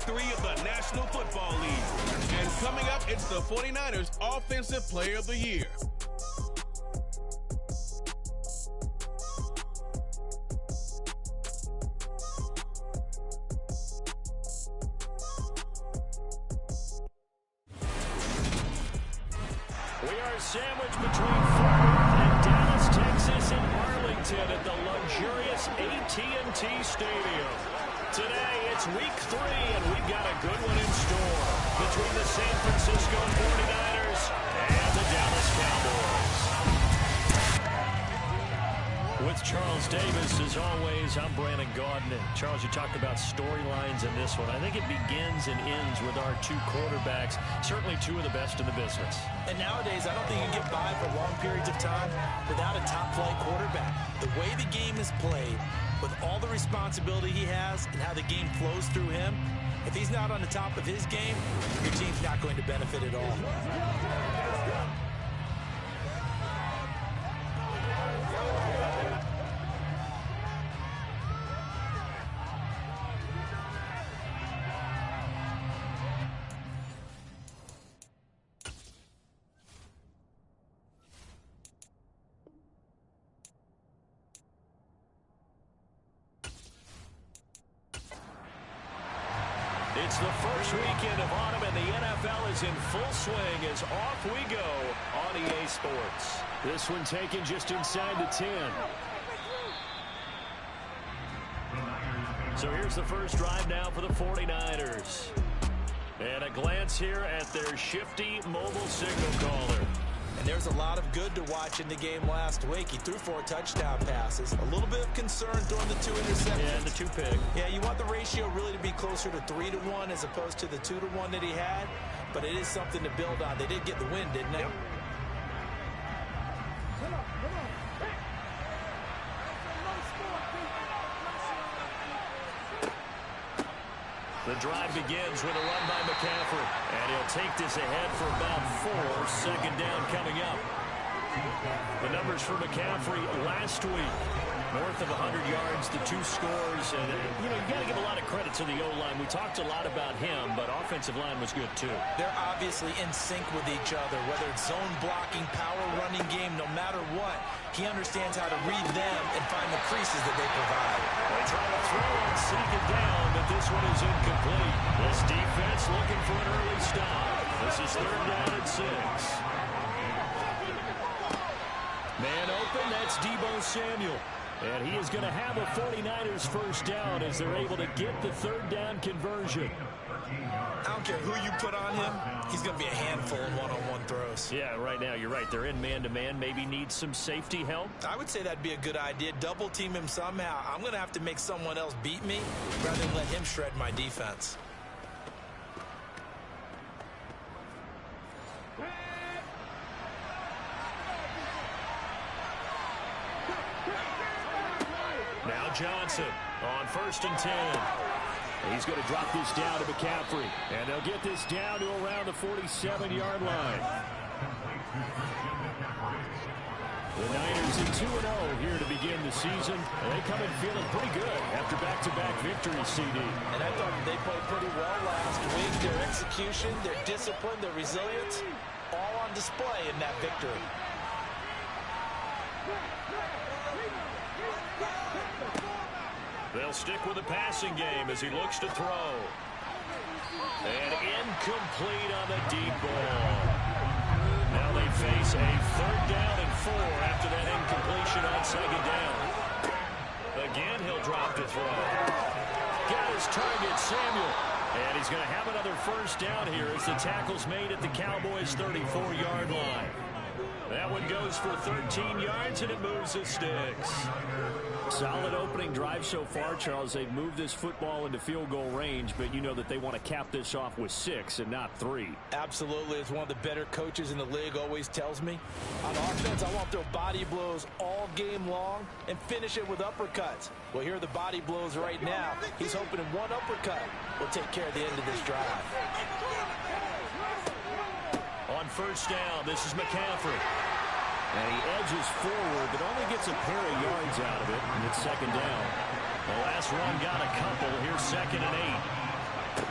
3 of the National Football League. And coming up, it's the 49ers Offensive Player of the Year. We are sandwiched between Fort Worth and Dallas, Texas, and Arlington at the luxurious AT&T Stadium. Today, it's week 3, and we've got a good one in store between the San Francisco 49ers and the Dallas Cowboys. With Charles Davis, as always, I'm Brandon Gaudin. Charles, you talked about storylines in this one. I think it begins and ends with our two quarterbacks, certainly two of the best in the business. And nowadays, I don't think you can get by for long periods of time without a top-flight quarterback. The way the game is played, with all the responsibility he has and how the game flows through him, if he's not on the top of his game, your team's not going to benefit at all. It's the first weekend of autumn, and the NFL is in full swing as off we go on EA Sports. This one taken just inside the 10. So here's the first drive now for the 49ers. And a glance here at their shifty mobile signal caller. And there's a lot of good to watch in the game last week. He threw 4 touchdown passes. A little bit of concern throwing the 2 interceptions. Yeah, and the 2 pick. Yeah, you want the ratio really to be closer to 3-to-1 as opposed to the 2-to-1 that he had. But it is something to build on. They did get the win, didn't they? Yep. The drive begins with a run by McCaffrey. And he'll take this ahead for about 4. Second down coming up. The numbers for McCaffrey last week. North of 100 yards, the 2 scores. And, you got to give a lot of credit to the O-line. We talked a lot about him, but offensive line was good, too. They're obviously in sync with each other, whether it's zone blocking, power running game, no matter what. He understands how to read them and find the creases that they provide. They try to throw on second down, but this one is incomplete. This defense looking for an early stop. This is 3rd down and 6. Man open, that's Deebo Samuel. And he is going to have a 49ers first down as they're able to get the 3rd down conversion. I don't care who you put on him, he's going to be a handful in one-on-one throws. Yeah, right now you're right. They're in man-to-man. Maybe need some safety help. I would say that'd be a good idea. Double team him somehow. I'm going to have to make someone else beat me rather than let him shred my defense. Now Johnson on 1st and 10. He's going to drop this down to McCaffrey. And they'll get this down to around the 47-yard line. The Niners at 2-0 here to begin the season. And they come in feeling pretty good after back-to-back victories, CD. And I thought they played pretty well last week. Their execution, their discipline, their resilience, all on display in that victory. They'll stick with the passing game as he looks to throw. And incomplete on the deep ball. Now they face a 3rd down and 4 after that incompletion on 2nd down. Again, he'll drop to throw. Got his target, Samuel. And he's going to have another first down here as the tackle's made at the Cowboys' 34-yard line. That one goes for 13 yards, and it moves the sticks. Solid opening drive so far, Charles. They've moved this football into field goal range, but you know that they want to cap this off with 6 and not 3. Absolutely. As one of the better coaches in the league always tells me, on offense, I want to throw body blows all game long and finish it with uppercuts. Well, here are the body blows right now. He's hoping in one uppercut will take care of the end of this drive. On 1st down, this is McCaffrey. And he edges forward, but only gets a pair of yards out of it, and it's 2nd down. The last run got a couple. Here's 2nd and 8.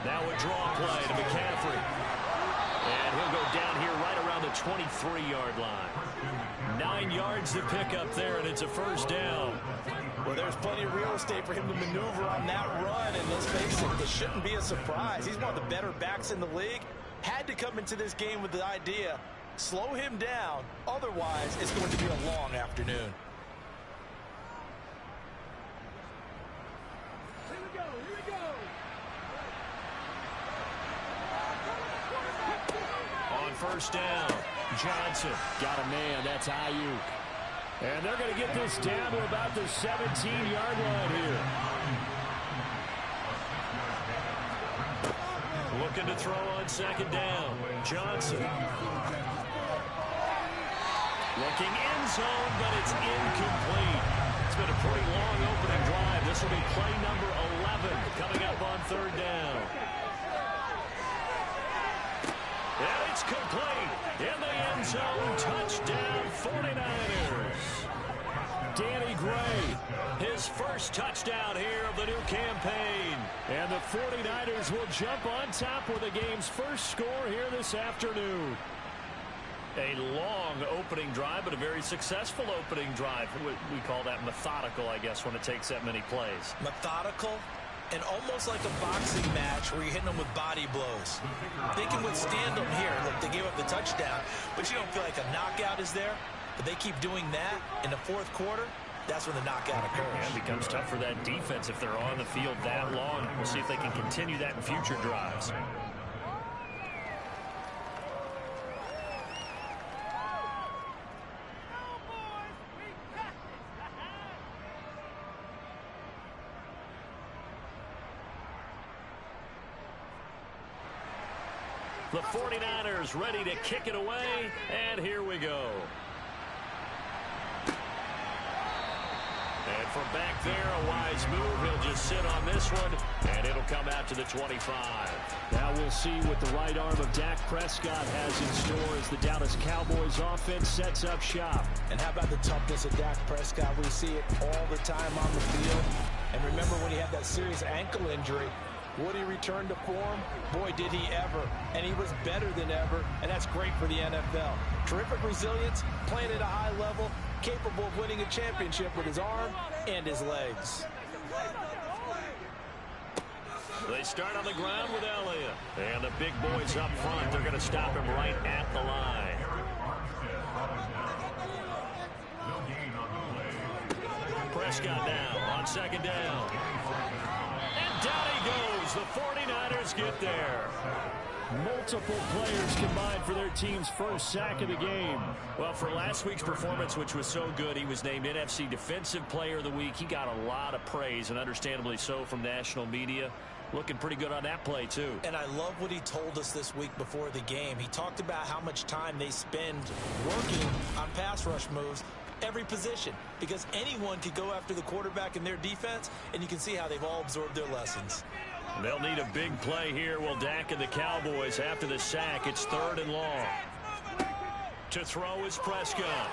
Now a draw play to McCaffrey. And he'll go down here right around the 23-yard line. 9 yards to pick up there, and it's a first down. Well, there's plenty of real estate for him to maneuver on that run, and let's face it, this shouldn't be a surprise. He's one of the better backs in the league. Had to come into this game with the idea, slow him down, otherwise it's going to be a long afternoon. First down. Johnson got a man. That's Ayuk. And they're going to get this down to about the 17-yard line here. Looking to throw on second down. Johnson. Looking end zone, but it's incomplete. It's been a pretty long opening drive. This will be play number 11 coming up on third down. And it's complete in the end zone. Touchdown, 49ers. Danny Gray, his first touchdown here of the new campaign. And the 49ers will jump on top with the game's first score here this afternoon. A long opening drive, but a very successful opening drive. We call that methodical, I guess, when it takes that many plays. Methodical? And almost like a boxing match where you're hitting them with body blows. They can withstand them here. Look, they gave up the touchdown, but you don't feel like a knockout is there. But they keep doing that in the fourth quarter. That's when the knockout occurs. Yeah, it becomes tough for that defense if they're on the field that long. We'll see if they can continue that in future drives. The 49ers ready to kick it away, and here we go. And from back there, a wise move. He'll just sit on this one, and it'll come out to the 25. Now we'll see what the right arm of Dak Prescott has in store as the Dallas Cowboys offense sets up shop. And how about the toughness of Dak Prescott? We see it all the time on the field. And remember when he had that serious ankle injury, would he return to form? Boy, did he ever. And he was better than ever, and that's great for the NFL. Terrific resilience, playing at a high level, capable of winning a championship with his arm and his legs. They start on the ground with Elliott. And the big boys up front, they're going to stop him right at the line. Prescott now on second down. And down he goes. The 49ers get there. Multiple players combined for their team's first sack of the game. Well, for last week's performance, which was so good, he was named NFC Defensive Player of the Week. He got a lot of praise, and understandably so, from national media. Looking pretty good on that play, too. And I love what he told us this week before the game. He talked about how much time they spend working on pass rush moves, every position, because anyone could go after the quarterback in their defense, and you can see how they've all absorbed their lessons. They'll need a big play here. Will Dak and the Cowboys after the sack. It's 3rd and long. To throw is Prescott.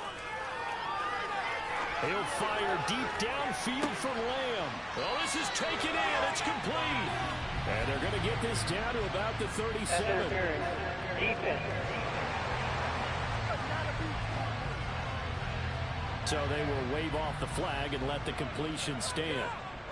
He'll fire deep downfield for Lamb. Well, this is taken in. It's complete. And they're going to get this down to about the 37. Defense. So they will wave off the flag and let the completion stand.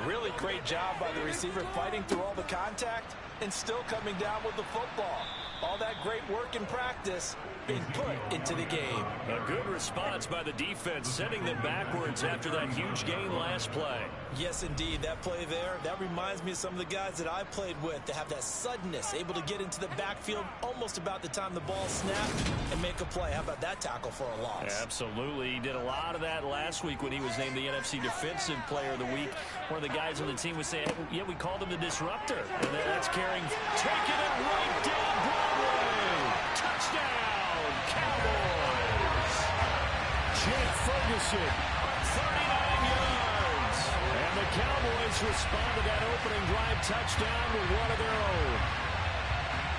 Really great job by the receiver fighting through all the contact and still coming down with the football. All that great work in practice being put into the game. A good response by the defense, sending them backwards after that huge gain last play. Yes, indeed. That play there, that reminds me of some of the guys that I played with to have that suddenness, able to get into the backfield almost about the time the ball snapped and make a play. How about that tackle for a loss? Absolutely. He did a lot of that last week when he was named the NFC Defensive Player of the Week. One of the guys on the team was saying, hey, yeah, we called him the disruptor. And that's carrying, taking it right down Broadway. Touchdown, Cowboys. Jake Ferguson, 39 yards. And the Cowboys respond to that opening drive touchdown with one of their own.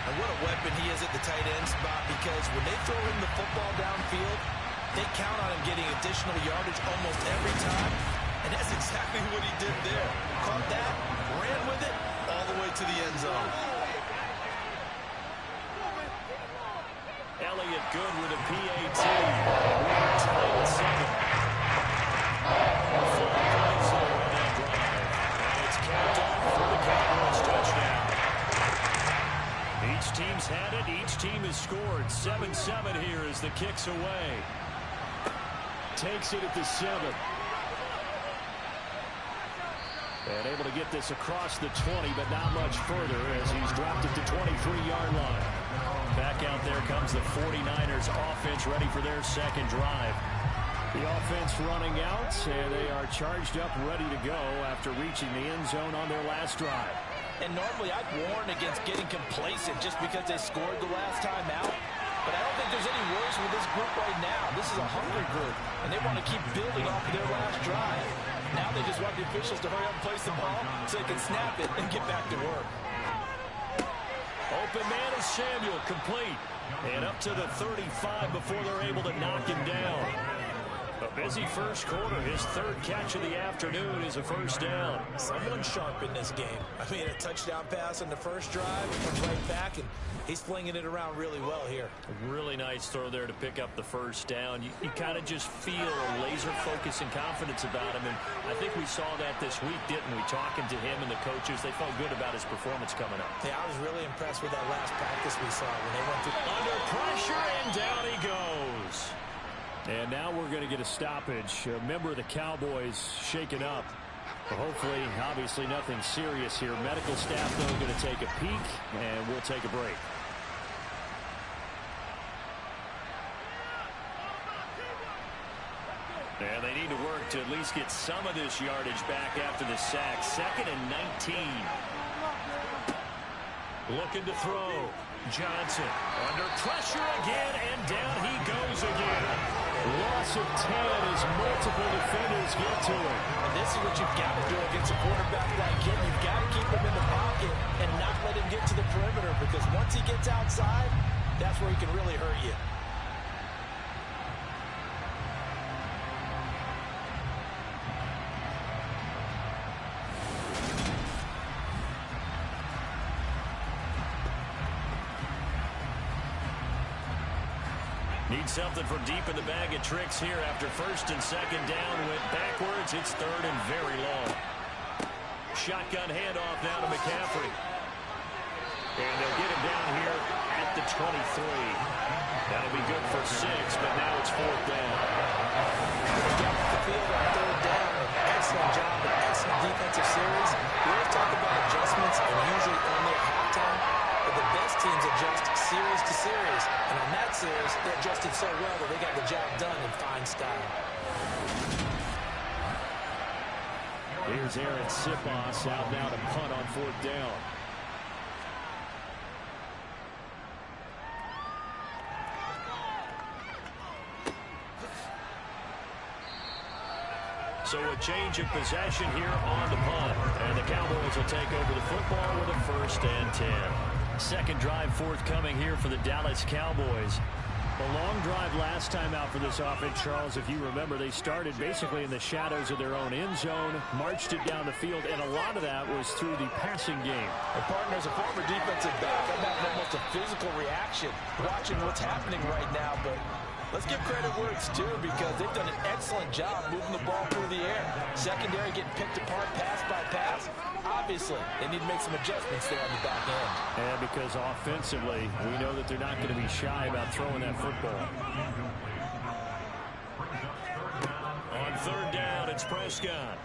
And what a weapon he is at the tight end spot, because when they throw him the football downfield, they count on him getting additional yardage almost every time. And that's exactly what he did there. Caught that, ran with it, all the way to the end zone. Elliott good with a PAT. We're tied at 7. 4 plays there on that drive. And it's capped off for the Cowboys touchdown. Each team's had it. Each team has scored. 7-7 here as the kick's away. Takes it at the 7. And able to get this across the 20, but not much further as he's dropped it to 23-yard line. Back out there comes the 49ers offense ready for their second drive. The offense running out, and they are charged up, ready to go after reaching the end zone on their last drive. And normally I'd warn against getting complacent just because they scored the last time out. But I don't think there's any worries with this group right now. This is a hungry group, and they want to keep building off of their last drive. Now they just want the officials to hurry up and place the ball so they can snap it and get back to work. Open man is Samuel, complete. And up to the 35 before they're able to knock him down. A busy first quarter. His third catch of the afternoon is a first down. Someone sharp in this game. I mean, a touchdown pass on the first drive, comes right back, and he's flinging it around really well here. A really nice throw there to pick up the first down. You kind of just feel a laser focus and confidence about him, and I think we saw that this week, didn't we? Talking to him and the coaches, they felt good about his performance coming up. Yeah, I was really impressed with that last practice we saw when they went through. Under pressure, and down he goes. And now we're going to get a stoppage. A member of the Cowboys shaken up. But hopefully, obviously, nothing serious here. Medical staff, though, going to take a peek, and we'll take a break. And they need to work to at least get some of this yardage back after the sack. 2nd and 19. Looking to throw. Johnson under pressure again, and down he goes again. Loss of 10 as multiple defenders get to him. And this is what you've got to do against a quarterback like him. You've got to keep him in the pocket and not let him get to the perimeter, because once he gets outside, that's where he can really hurt you. Need something from deep in the bag of tricks here after 1st and 2nd down. Went backwards. It's 3rd and very long. Shotgun handoff now to McCaffrey. And they'll get him down here at the 23. That'll be good for 6, but now it's 4th down. Down the field on 3rd down. Excellent job, an excellent defensive series. We always talk about adjustments and usually only at halftime. But the best teams adjust series to series. And on that series, they adjusted so well that they got the job done in fine style. Here's Aaron Sipos out now to punt on 4th down. So a change of possession here on the punt. And the Cowboys will take over the football with a 1st and 10. Second drive forthcoming here for the Dallas Cowboys. A long drive last time out for this offense, Charles. If you remember, they started basically in the shadows of their own end zone, marched it down the field, and a lot of that was through the passing game. And partner, as a former defensive back, I'm having almost a physical reaction watching what's happening right now, but let's give credit where it's due, because they've done an excellent job moving the ball through the air. Secondary getting picked apart pass by pass. Obviously, they need to make some adjustments there on the back end. And because offensively, we know that they're not going to be shy about throwing that football. On 3rd down, it's Prescott.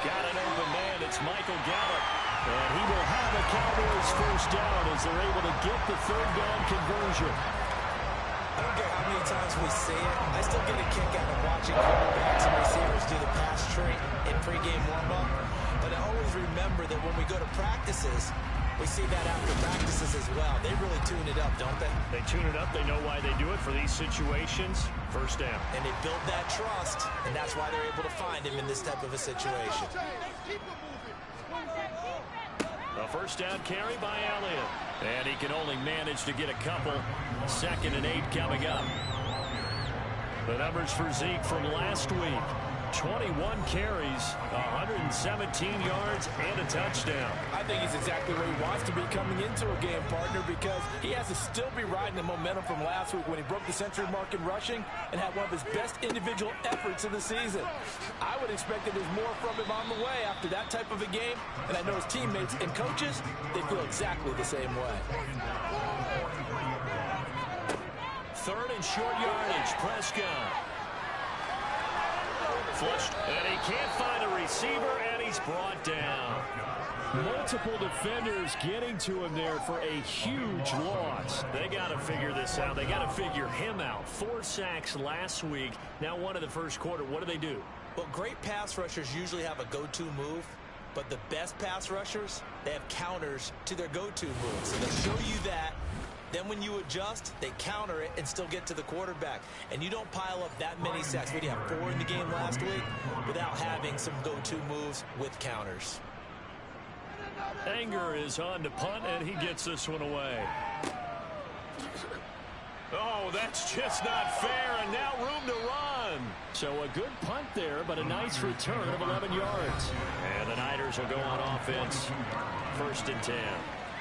Got an open man. It's Michael Gallup. And he will have a Cowboys 1st down as they're able to get the 3rd down conversion. I don't care how many times we see it. I still get a kick out of watching quarterbacks and receivers do the pass tree in pregame warm-up. But I always remember that when we go to practices, we see that after practices as well. They really tune it up, don't they? They tune it up. They know why they do it for these situations. 1st down. And they build that trust, and that's why they're able to find him in this type of a situation. A 1st down carry by Elliott. And he can only manage to get a couple. 2nd and 8 coming up. The numbers for Zeke from last week. 21 carries, 117 yards, and a touchdown. I think he's exactly where he wants to be coming into a game, partner, because he has to still be riding the momentum from last week when he broke the century mark in rushing and had one of his best individual efforts of the season. I would expect that there's more from him on the way after that type of a game, and I know his teammates and coaches, they feel exactly the same way. Third and short yardage, Prescott. Flushed, and he can't find a receiver, and he's brought down. Multiple defenders getting to him there for a huge loss. They got to figure this out. They got to figure him out. 4 sacks last week. Now one in the first quarter. What do? Well, great pass rushers usually have a go-to move, but the best pass rushers, they have counters to their go-to moves. So they'll show you that. Then when you adjust, they counter it and still get to the quarterback. And you don't pile up that many sacks. We had 4 in the game last week without having some go-to moves with counters. Anger is on to punt, and he gets this one away. Oh, that's just not fair, and now room to run. So a good punt there, but a nice return of 11 yards. And the Niners will go on offense. 1st and 10.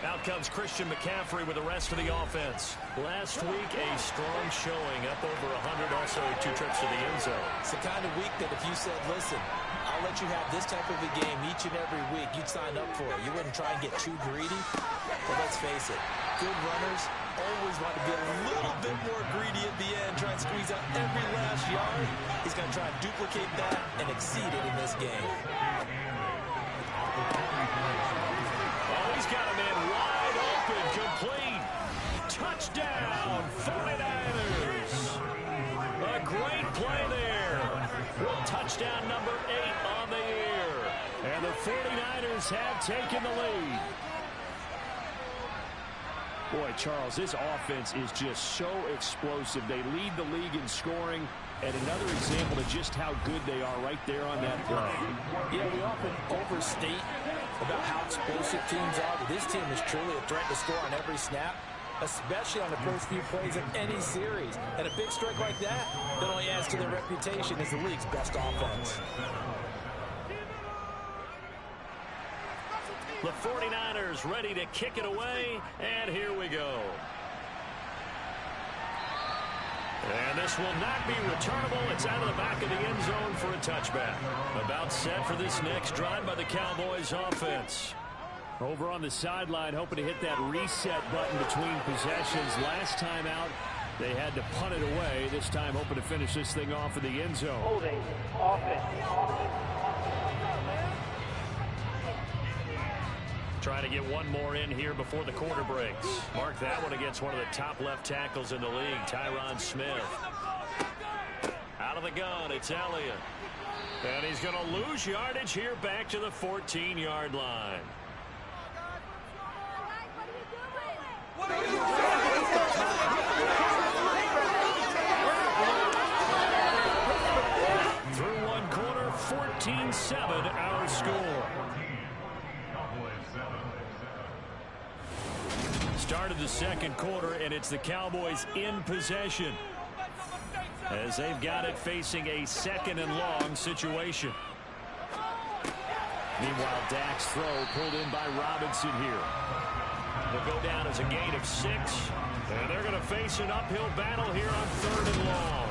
Out comes Christian McCaffrey with the rest of the offense. Last week, a strong showing, up over 100, also 2 trips to the end zone. It's the kind of week that if you said, listen, I'll let you have this type of a game each and every week, you'd sign up for it. You wouldn't try and get too greedy. But let's face it, good runners always want to be a little bit more greedy at the end, try and squeeze out every last yard. He's going to try and duplicate that and exceed it in this game. He's got a man wide open, complete. Touchdown, 49ers. A great play there. Touchdown number 8 on the year. And the 49ers have taken the lead. Boy, Charles, this offense is just so explosive. They lead the league in scoring. And another example of just how good they are right there on that play. Yeah, we often overstate about how explosive teams are, but this team is truly a threat to score on every snap, especially on the first few plays of any series. And a big strike like that only adds to their reputation as the league's best offense. The 49ers ready to kick it away, and here we go. And this will not be returnable. It's out of the back of the end zone for a touchback. About set for this next drive by the Cowboys offense. Over on the sideline, hoping to hit that reset button between possessions. Last time out, they had to punt it away. This time, hoping to finish this thing off in the end zone. Holding, offense. Trying to get one more in here before the quarter breaks. Mark that one against one of the top left tackles in the league, Tyron Smith. Out of the gun, it's Elliott. And he's going to lose yardage here back to the 14-yard line. Through one quarter, 14-7 our score. Started the second quarter, and it's the Cowboys in possession as they've got it facing a 2nd and long situation. Meanwhile, Dak's throw pulled in by Robinson here. Will go down as a gain of 6, and they're going to face an uphill battle here on 3rd and long.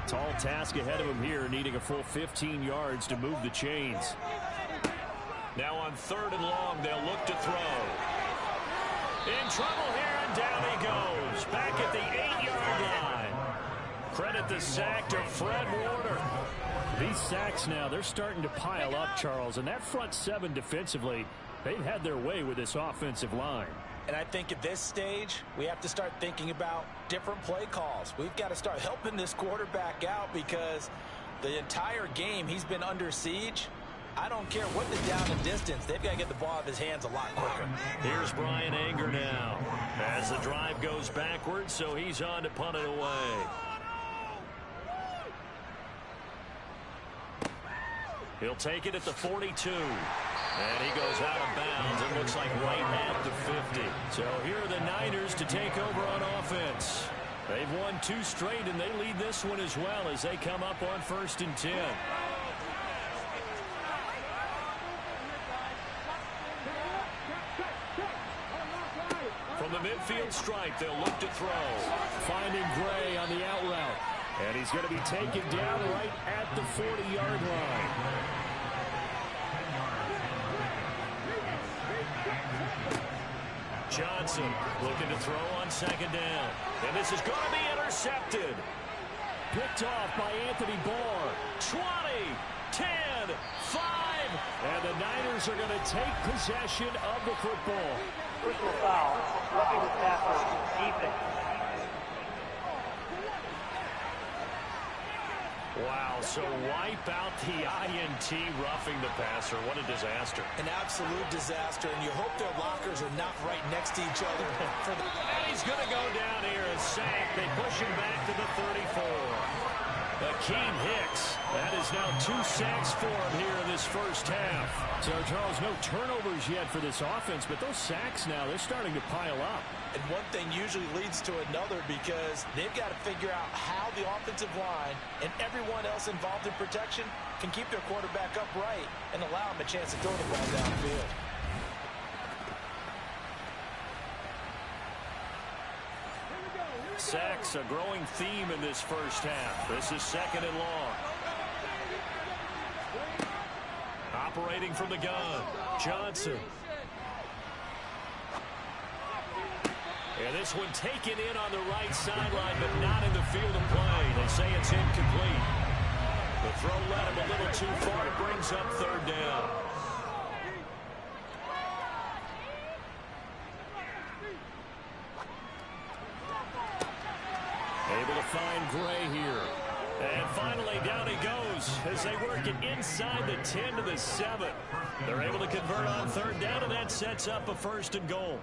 Tall task ahead of him here, needing a full 15 yards to move the chains. Now on 3rd and long, they'll look to throw. In trouble here, and down he goes. Back at the 8-yard line. Credit the sack to Fred Warner. These sacks now, they're starting to pile up, Charles. And that front 7 defensively, they've had their way with this offensive line. And I think at this stage, we have to start thinking about different play calls. We've got to start helping this quarterback out because the entire game he's been under siege. I don't care what the down and distance. They've got to get the ball out of his hands a lot quicker. Here's Brian Anger now as the drive goes backwards, so he's on to punt it away. He'll take it at the 42. And he goes out of bounds. It looks like right at the 50. So here are the Niners to take over on offense. They've won 2 straight, and they lead this one as well as they come up on 1st and 10. From the midfield stripe, they'll look to throw. Finding Gray on the out route. And he's going to be taken down right at the 40-yard line. Johnson looking to throw on 2nd down. And this is going to be intercepted. Picked off by Anthony Barr. 20, 10, 5. And the Niners are going to take possession of the football. Personal foul. Roughing the passer. Defense. Wow, so wipe out the INT roughing the passer. What a disaster. An absolute disaster, and you hope their lockers are not right next to each other. And he's going to go down here and sack. They push him back to the 34. Akeem Hicks. That is now 2 sacks for him here in this first half. So, Charles, no turnovers yet for this offense, but those sacks now, they're starting to pile up. And one thing usually leads to another because they've got to figure out how the offensive line and everyone else involved in protection can keep their quarterback upright and allow him a chance to throw the ball downfield. Sacks, a growing theme in this first half. This is 2nd and long. Operating from the gun, Johnson. And this one taken in on the right sideline, but not in the field of play. They say it's incomplete. The throw led him a little too far. It brings up 3rd down. Able to find Gray here. And finally, down he goes as they work it inside the 10 to the 7. They're able to convert on 3rd down, and that sets up a 1st and goal.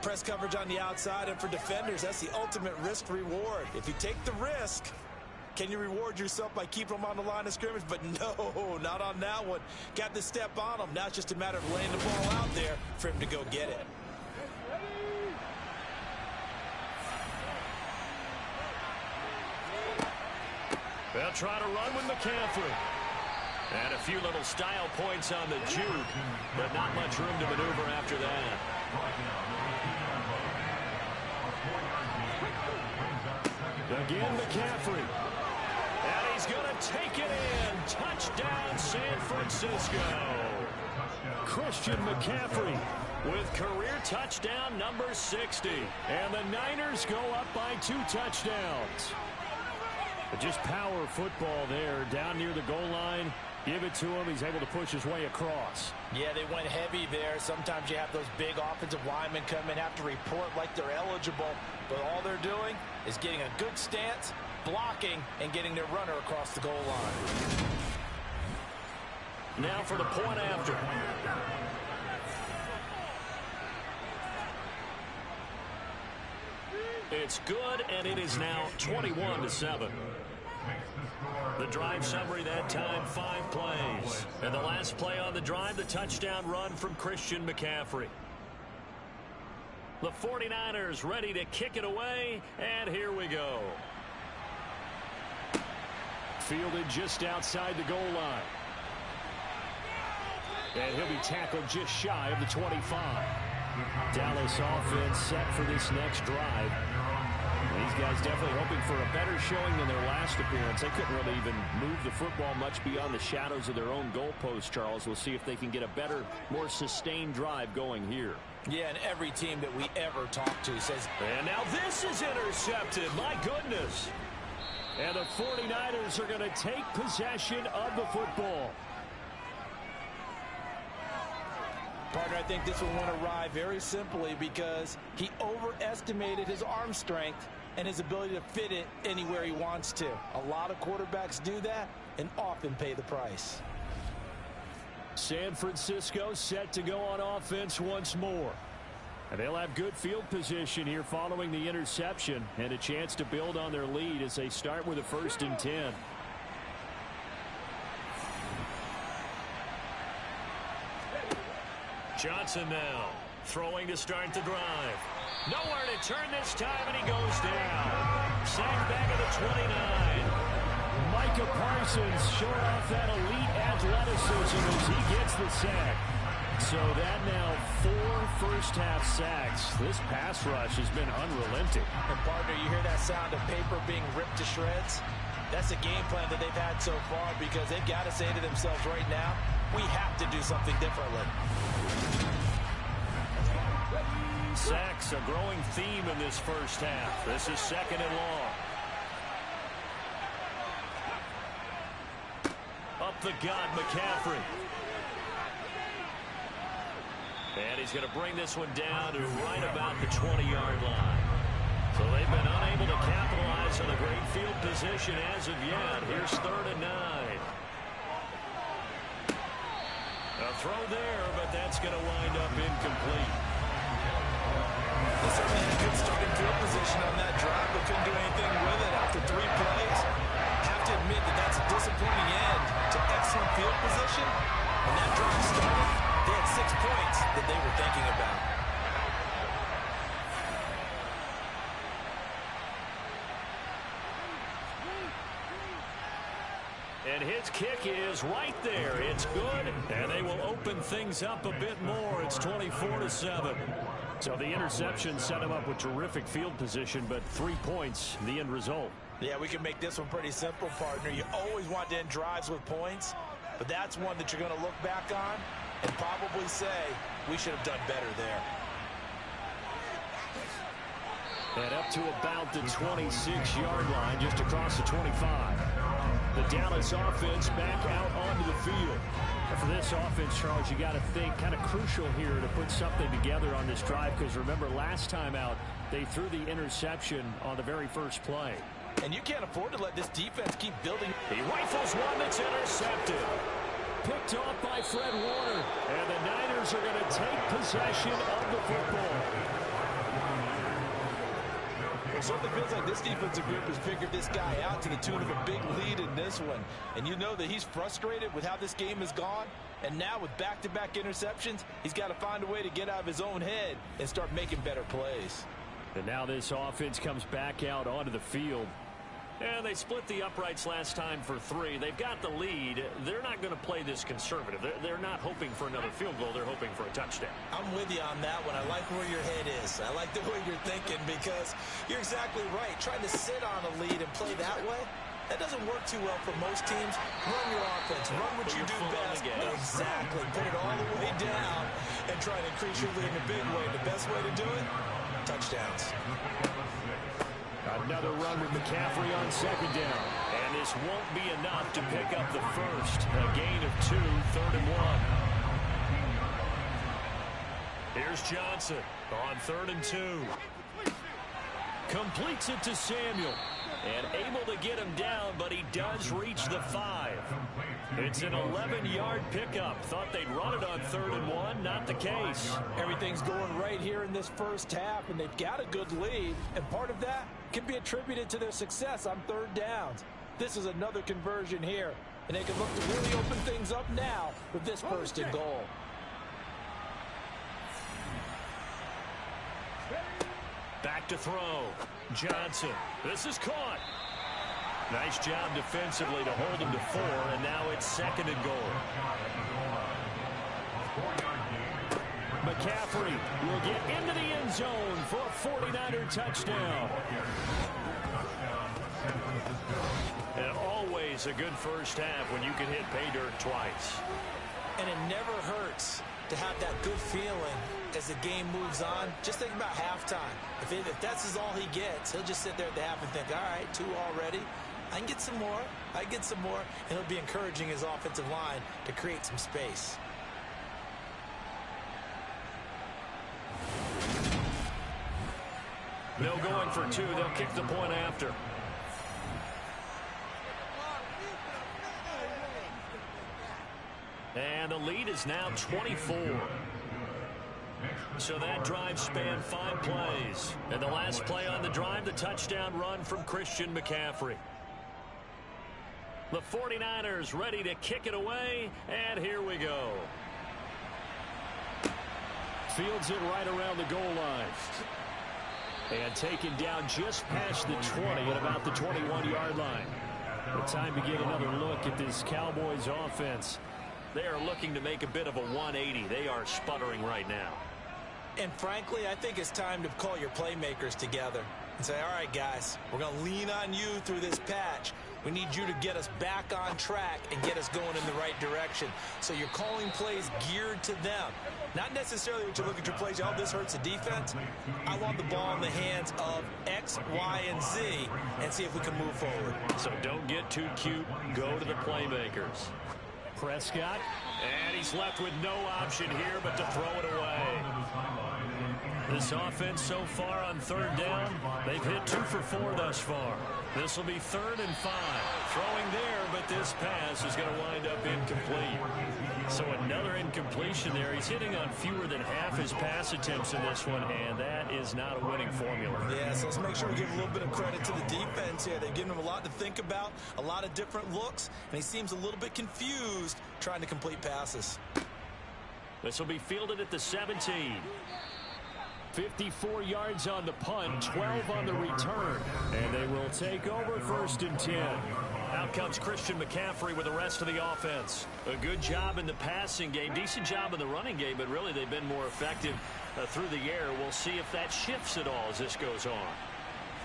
Press coverage on the outside, and for defenders, that's the ultimate risk reward. If you take the risk, can you reward yourself by keeping them on the line of scrimmage? But no, not on that one. Got to step on them. Now it's just a matter of laying the ball out there for him to go get it. They'll try to run with McCaffrey. And a few little style points on the juke, but not much room to maneuver after that. Again, McCaffrey. And he's going to take it in. Touchdown, San Francisco. Christian McCaffrey with career touchdown number 60. And the Niners go up by 2 touchdowns. But just power football there down near the goal line. Give it to him. He's able to push his way across. Yeah, they went heavy there. Sometimes you have those big offensive linemen come in, have to report like they're eligible. But all they're doing is getting a good stance, blocking, and getting their runner across the goal line. Now for the point after. It's good, and it is now 21-7. The drive summary that time, 5 plays. And the last play on the drive, the touchdown run from Christian McCaffrey. The 49ers ready to kick it away, and here we go. Fielded just outside the goal line. And he'll be tackled just shy of the 25. Dallas offense set for this next drive. These guys definitely hoping for a better showing than their last appearance. They couldn't really even move the football much beyond the shadows of their own goalpost, Charles. We'll see if they can get a better, more sustained drive going here. Yeah, and every team that we ever talk to says... And now this is intercepted. My goodness. And the 49ers are going to take possession of the football. Partner, I think this one went awry very simply because he overestimated his arm strength and his ability to fit it anywhere he wants to. A lot of quarterbacks do that and often pay the price. San Francisco set to go on offense once more. And they'll have good field position here following the interception and a chance to build on their lead as they start with a 1st and 10. Johnson now throwing to start the drive. Nowhere to turn this time, and he goes down. Sacked back at the 29. Micah Parsons showing off that elite athleticism as he gets the sack. So that now 4 first-half sacks. This pass rush has been unrelenting. And partner, you hear that sound of paper being ripped to shreds? That's the game plan that they've had so far because they've got to say to themselves right now, we have to do something differently. Sacks, a growing theme in this first half. This is 2nd and long. Up the gut, McCaffrey. And he's going to bring this one down to right about the 20-yard line. So they've been unable to capitalize on a great field position as of yet. Here's 3rd and 9. A throw there, but that's going to wind up incomplete. They certainly had a good starting field position on that drive, but couldn't do anything with it after 3 plays. Have to admit that that's a disappointing end to excellent field position. When that drive started, they had 6 points that they were thinking about. And his kick is right there. It's good, and they will open things up a bit more. It's 24-7. So the interception set him up with terrific field position, but 3 points, the end result. Yeah, we can make this one pretty simple, partner. You always want to end drives with points, but that's one that you're going to look back on and probably say, we should have done better there. And up to about the 26-yard line, just across the 25. The Dallas offense back out onto the field. And for this offense, Charles, you got to think kind of crucial here to put something together on this drive, because remember last time out, they threw the interception on the very first play. And you can't afford to let this defense keep building. He rifles one that's intercepted. Picked off by Fred Warner. And the Niners are going to take possession of the football. It certainly feels like this defensive group has figured this guy out to the tune of a big lead in this one. And you know that he's frustrated with how this game has gone. And now with back-to-back interceptions, he's got to find a way to get out of his own head and start making better plays. And now this offense comes back out onto the field. And they split the uprights last time for 3. They've got the lead. They're not going to play this conservative. They're not hoping for another field goal. They're hoping for a touchdown. I'm with you on that one. I like where your head is. I like the way you're thinking because you're exactly right. Trying to sit on a lead and play that way, that doesn't work too well for most teams. Run your offense. Run what you do best. Exactly. Put it all the way down and try to increase your lead in a big way. The best way to do it, touchdowns. Another run with McCaffrey on 2nd down. And this won't be enough to pick up the first. A gain of 2, 3rd and 1. Here's Johnson on 3rd and 2. Completes it to Samuel. And able to get him down, but he does reach the 5. It's an 11-yard pickup. Thought they'd run it on 3rd and 1. Not the case. Everything's going right here in this first half, and they've got a good lead. And part of that can be attributed to their success on 3rd downs. This is another conversion here, and they can look to really open things up now with this 1st and goal. Back to throw. Johnson. This is caught. Nice job defensively to hold him to 4, and now it's 2nd and goal. McCaffrey will get into the end zone for a 49er touchdown. And always a good first half when you can hit pay dirt twice. And it never hurts to have that good feeling as the game moves on. Just think about halftime. If that's all he gets, he'll just sit there at the half and think, all right, 2 already. I can get some more. I can get some more. And he'll be encouraging his offensive line to create some space. No going for 2. They'll kick the point after. And the lead is now 24. So that drive spanned 5 plays. And the last play on the drive, the touchdown run from Christian McCaffrey. The 49ers ready to kick it away, and here we go. Fields it right around the goal line. And taken down just past the 20 at about the 21-yard line. The time to get another look at this Cowboys offense. They are looking to make a bit of a 180. They are sputtering right now. And frankly, I think it's time to call your playmakers together and say, all right, guys, we're going to lean on you through this patch. We need you to get us back on track and get us going in the right direction. So you're calling plays geared to them. Not necessarily what you look at your plays, oh, this hurts the defense. I want the ball in the hands of X, Y, and Z and see if we can move forward. So don't get too cute. Go to the playmakers. Prescott. And he's left with no option here but to throw it away. This offense so far on third down, they've hit 2 for 4 thus far. This will be 3rd and 5. Throwing there, but this pass is going to wind up incomplete. So another incompletion there. He's hitting on fewer than half his pass attempts in this one, and that is not a winning formula. Yeah, so let's make sure we give a little bit of credit to the defense here. They've given him a lot to think about, a lot of different looks, and he seems a little bit confused trying to complete passes. This will be fielded at the 17. 54 yards on the punt, 12 on the return. And they will take over 1st and 10. Out comes Christian McCaffrey with the rest of the offense. A good job in the passing game, decent job in the running game, but really they've been more effective through the air. We'll see if that shifts at all as this goes on.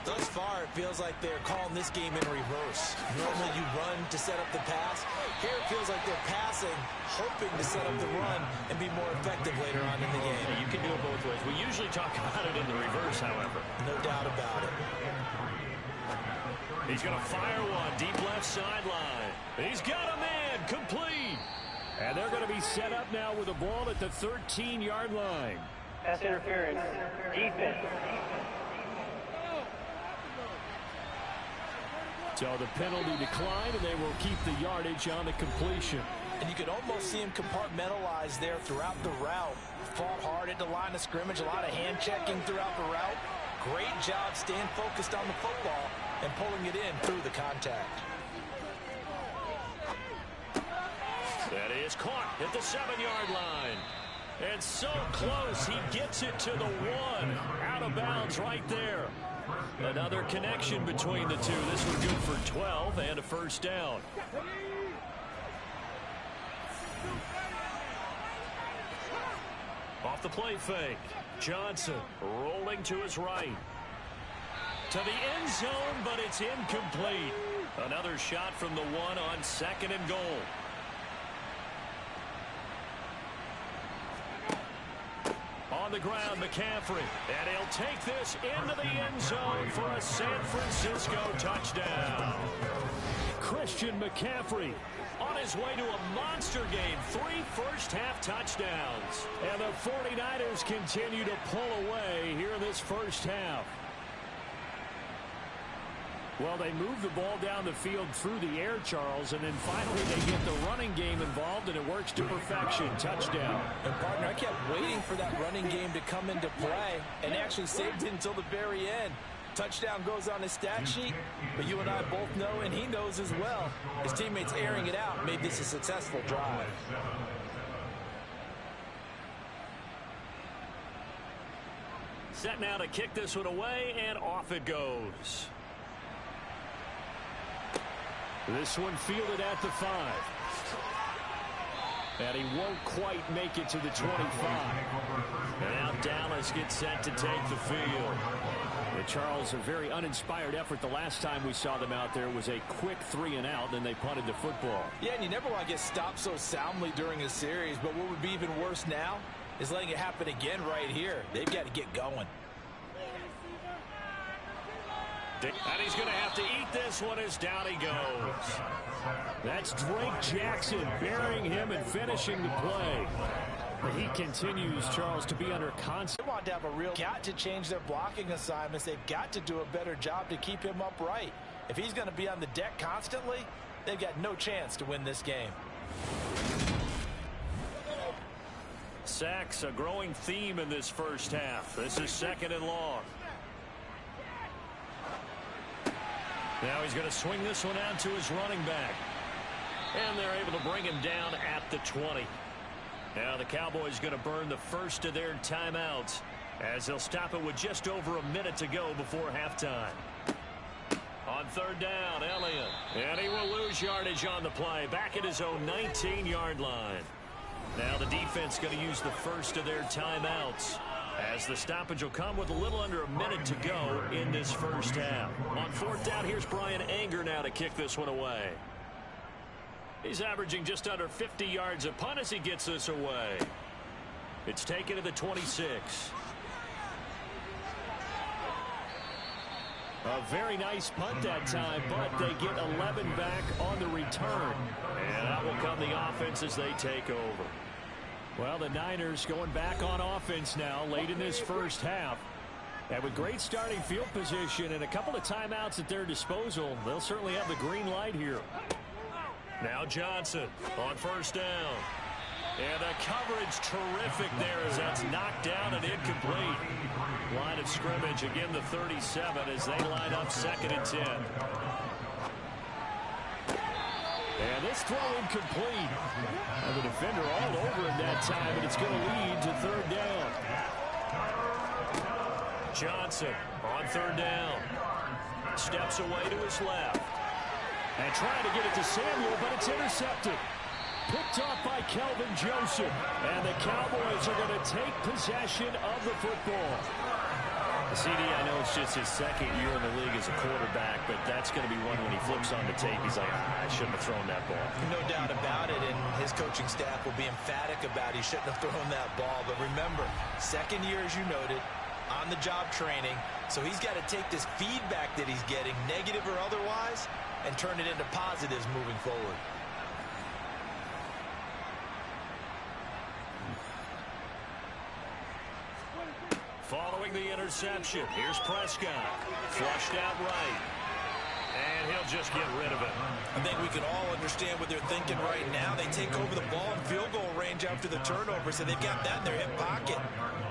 Thus far, it feels like they're calling this game in reverse. Normally you run to set up the pass. Here it feels like they're passing, hoping to set up the run and be more effective later on in the game. You can do it both ways. We usually talk about it in the reverse, however. No doubt about it. He's going to fire one deep left sideline. He's got a man, complete. And they're going to be set up now with the ball at the 13-yard line. Pass interference. Defense. So the penalty declined, and they will keep the yardage on the completion. And you could almost see him compartmentalize there throughout the route. Fought hard at the line of scrimmage, a lot of hand-checking throughout the route. Great job staying focused on the football and pulling it in through the contact. That is caught at the 7-yard line. And so close, he gets it to the 1. Out of bounds right there. Another connection between the two. This one good for 12 and a 1st down. Off the play fake. Johnson rolling to his right. To the end zone, but it's incomplete. Another shot from the 1 on 2nd and goal. On the ground, McCaffrey. And he'll take this into the end zone for a San Francisco touchdown. Christian McCaffrey on his way to a monster game. 3 first-half touchdowns. And the 49ers continue to pull away here in this first half. Well, they move the ball down the field through the air, Charles, and then finally they get the running game involved, and it works to perfection. Touchdown. And, partner, I kept waiting for that running game to come into play and actually saved it until the very end. Touchdown goes on his stat sheet, but you and I both know, and he knows as well, his teammates airing it out made this a successful drive. Set now to kick this one away, and off it goes. This one fielded at the 5. And he won't quite make it to the 25. And now Dallas gets set to take the field. And Charles, a very uninspired effort the last time we saw them out there was a quick 3 and out, then they punted the football. Yeah, and you never want to get stopped so soundly during a series, but what would be even worse now is letting it happen again right here. They've got to get going. And he's going to have to eat this one as down he goes. That's Drake Jackson burying him and finishing the play. But he continues, Charles, to be under constant. They want to have a real got to change their blocking assignments. They've got to do a better job to keep him upright. If he's going to be on the deck constantly, they've got no chance to win this game. Sacks, a growing theme in this first half. This is 2nd and long. Now he's going to swing this one out to his running back. And they're able to bring him down at the 20. Now the Cowboys going to burn the first of their timeouts as they'll stop it with just over a minute to go before halftime. On third down, Elliott. And he will lose yardage on the play. Back at his own 19-yard line. Now the defense going to use the first of their timeouts as the stoppage will come with a little under a minute to go in this first half. On fourth down, here's Brian Anger now to kick this one away. He's averaging just under 50 yards a punt as he gets this away. It's taken to the 26. A very nice punt that time, but they get 11 back on the return. And out will come the offense as they take over. Well, the Niners going back on offense now late in this first half. And with great starting field position and a couple of timeouts at their disposal, they'll certainly have the green light here. Now Johnson on first down. And the coverage terrific there as that's knocked down and incomplete. Line of scrimmage, again the 37 as they line up 2nd and 10. And this throw incomplete. And the defender all over him that time, and it's going to lead to third down. Johnson on third down. Steps away to his left. And trying to get it to Samuel, but it's intercepted. Picked off by Kelvin Joseph. And the Cowboys are going to take possession of the football. CD, I know it's just his second year in the league as a quarterback, but that's going to be one when he flips on the tape. He's like, I shouldn't have thrown that ball. No doubt about it, and his coaching staff will be emphatic about he shouldn't have thrown that ball. But remember, second year, as you noted, on-the-job training. So he's got to take this feedback that he's getting, negative or otherwise, and turn it into positives moving forward. Following the interception, here's Prescott. Flushed out right. And he'll just get rid of it. I think we can all understand what they're thinking right now. They take over the ball in field goal range after the turnover, so they've got that in their hip pocket.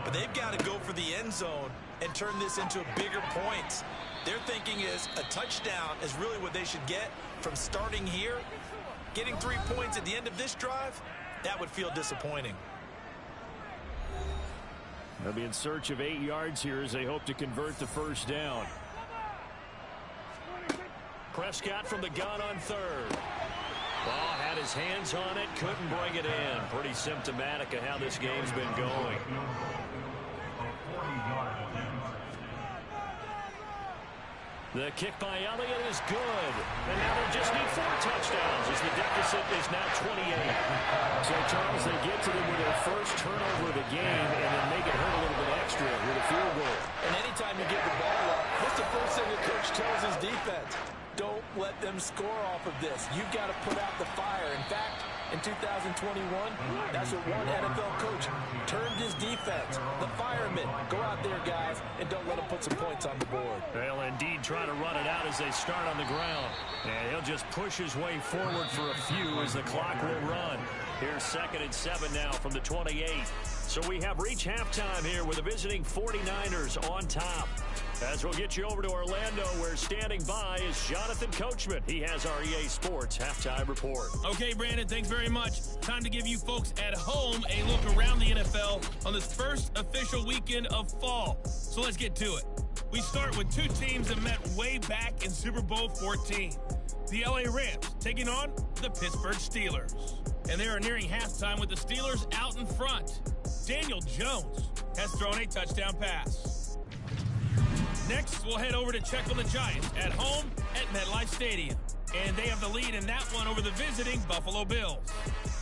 But they've got to go for the end zone and turn this into bigger points. Their thinking is a touchdown is really what they should get from starting here. Getting 3 points at the end of this drive, that would feel disappointing. They'll be in search of 8 yards here as they hope to convert the first down. Prescott from the gun on third. Ball had his hands on it, couldn't bring it in. Pretty symptomatic of how this game's been going. The kick by Elliott is good. And now they just need 4 touchdowns as the deficit is now 28. So, Charles, they get to them with their first turnover of the game and then make it hurt a little bit extra with a field goal. And anytime you get the ball up, what's the first thing the coach tells his defense? Don't let them score off of this. You've got to put out the fire. In fact, in 2021, that's what one NFL coach termed his defense. The firemen. Go out there, guys, and don't let them put some points on the board. They'll indeed try to run it out as they start on the ground. And he'll just push his way forward for a few as the clock will run. Here's 2nd and 7 now from the 28. So we have reached halftime here with the visiting 49ers on top. As we'll get you over to Orlando, where standing by is Jonathan Coachman. He has our EA Sports Halftime Report. Okay, Brandon, thanks very much. Time to give you folks at home a look around the NFL on this first official weekend of fall. So let's get to it. We start with 2 teams that met way back in Super Bowl 14. The LA Rams taking on the Pittsburgh Steelers. And they are nearing halftime with the Steelers out in front. Daniel Jones has thrown a touchdown pass. Next, we'll head over to check on the Giants at home at MetLife Stadium. And they have the lead in that one over the visiting Buffalo Bills.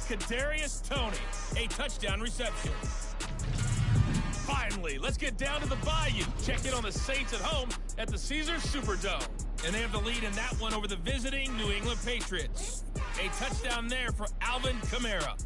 Kadarius Toney, a touchdown reception. Finally, let's get down to the Bayou. Check in on the Saints at home at the Caesars Superdome. And they have the lead in that one over the visiting New England Patriots. A touchdown there for Alvin Kamara.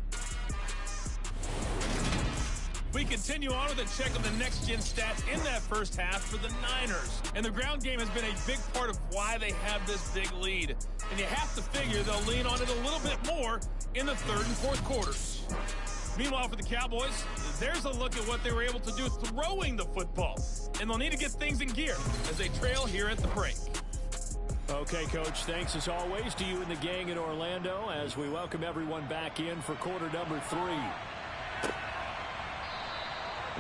We continue on with a check on the next-gen stats in that first half for the Niners. And the ground game has been a big part of why they have this big lead. And you have to figure they'll lean on it a little bit more in the third and fourth quarters. Meanwhile, for the Cowboys, there's a look at what they were able to do throwing the football. And they'll need to get things in gear as they trail here at the break. Okay, Coach, thanks as always to you and the gang in Orlando as we welcome everyone back in for quarter number 3.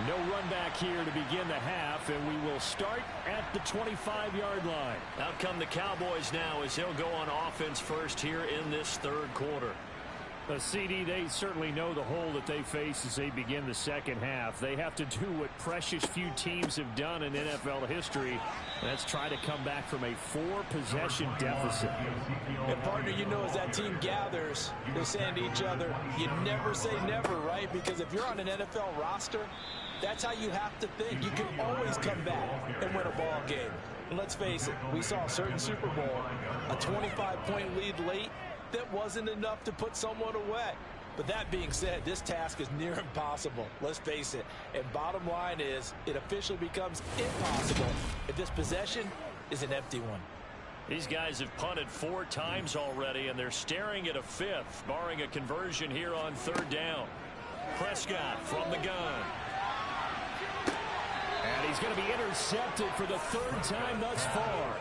No run back here to begin the half, and we will start at the 25-yard line. Out come the Cowboys now as they'll go on offense first here in this third quarter. The CD, they certainly know the hole that they face as they begin the second half. They have to do what precious few teams have done in NFL history. That's try to come back from a 4-possession deficit. And partner, you know, as that team gathers, they're saying to each other, you never say never, right? Because if you're on an NFL roster, that's how you have to think. You can always come back and win a ball game. And let's face it, we saw a certain Super Bowl, a 25-point lead late, that wasn't enough to put someone away. But that being said, this task is near impossible. Let's face it. And bottom line is, it officially becomes impossible if this possession is an empty one. These guys have punted 4 times already, and they're staring at a 5th, barring a conversion here on 3rd down. Prescott from the gun. And he's going to be intercepted for the 3rd time thus far.